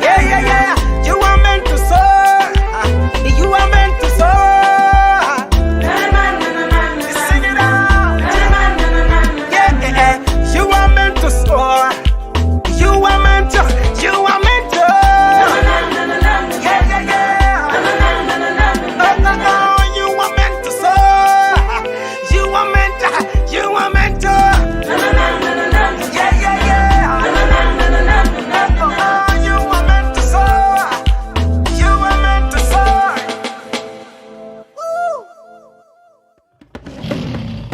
Yeah. You are meant to soar. You are meant to soar. Sing it now. Yeah. You are meant to soar. You are meant to. You are meant to. Yeah. You are meant to soar. You are meant to. You are meant to. Yeah. You are meant to soar. You are meant to soar.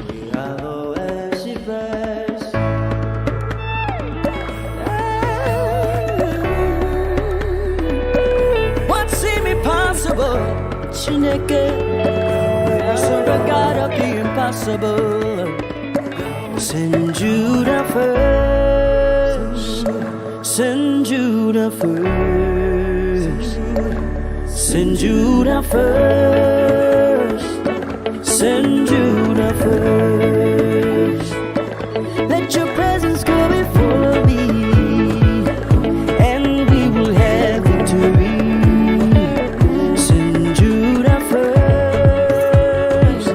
We are the worshippers. What seemed impossible, Chineke, so the God of the impossible. Send Judah first. Send Judah first. Send Judah first. Send Judah first. Let your presence go before me, and we will have victory. Send Judah first.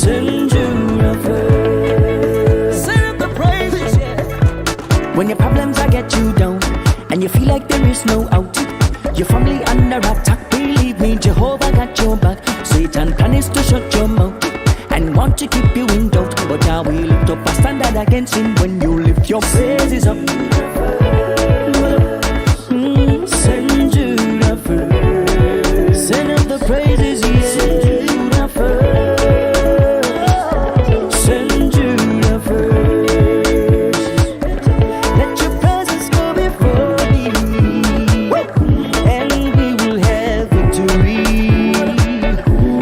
Send Judah first. Send up the praises, yeah. When your problems I get you down, and you feel like there is no out, your family under attack, believe me, Jehovah got your back. Satan plan is to shut your mouth and want to keep you in doubt, but now we lift up a standard against him when you lift your praises up. Send Judah first. Send him the praises, yeah. Judah first. Send Judah first. Let your presence go before me, and we will have victory.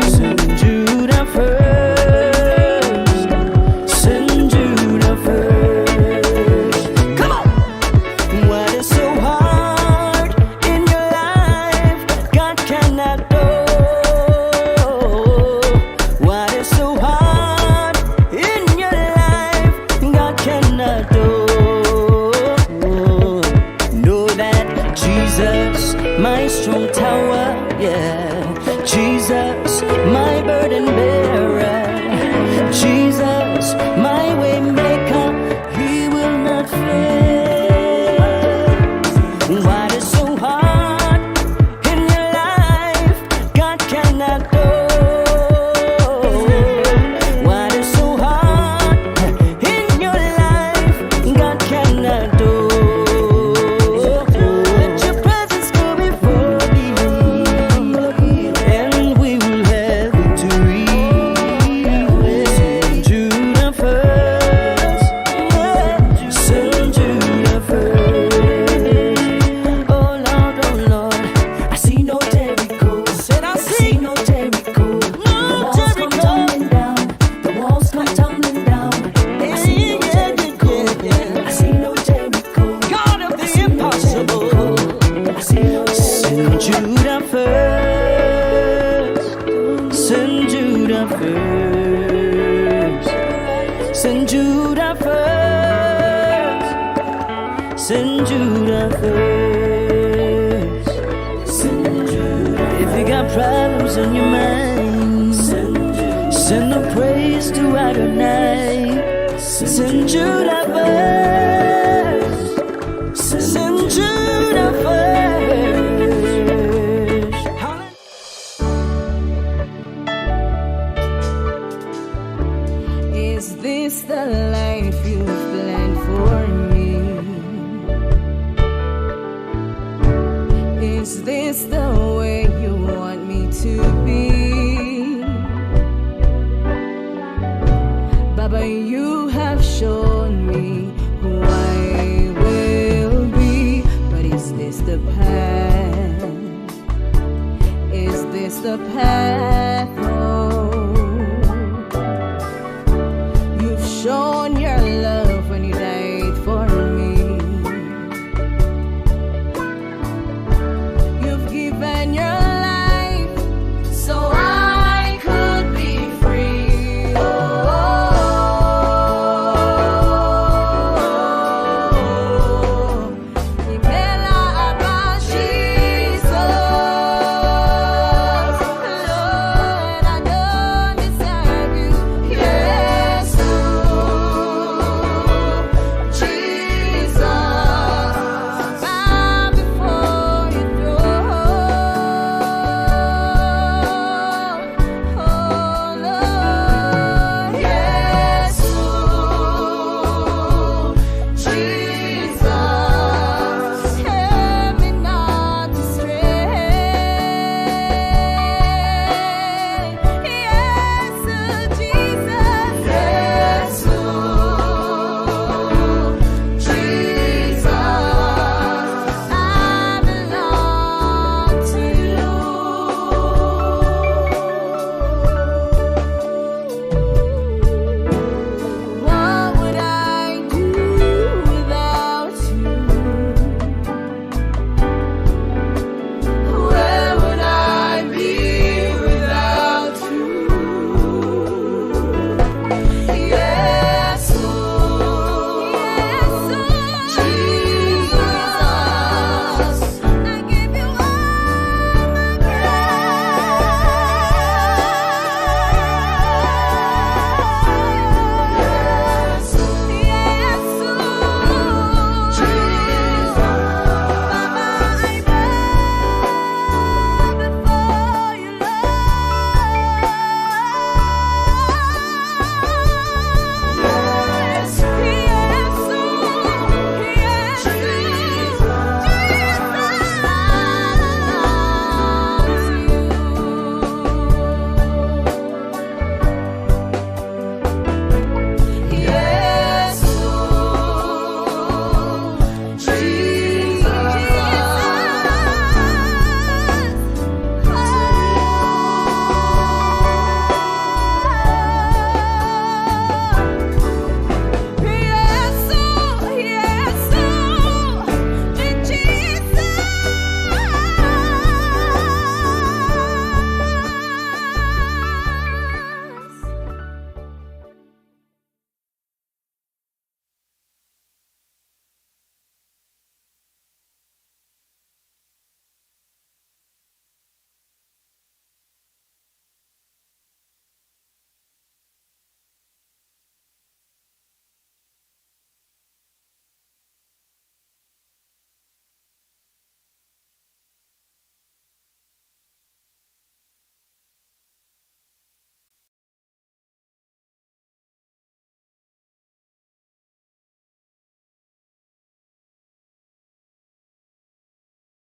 Send Judah first. Send Judah first. Come on! What is so hard in your life? God cannot do. What is so hard in your life? God cannot do. Know that Jesus, my strong tower, yeah. Jesus, my burden bearer. Jesus, my way maker, he will not fail. What is so hard in your life? God cannot do. What is so hard in your life? God cannot do. Let your presence go before me, and we will have victory. Send Judah first. Send Judah first. Oh Lord, I see no Jericho. Said I see no Jericho. No Jericho. The walls come tumbling down. I see no Jericho. I see no Jericho. God of the impossible. I see no Jericho. Send Judah first. Send Judah first. Send Judah first. Send Judah first. Send Judah. If you got problems in your mind, send the praise to Adonai. Send Judah first. Send Judah first. Is this the life you've planned for me? Is this the way you want me to be? Baba, you have shown me who I will be. But is this the path? Is this the path?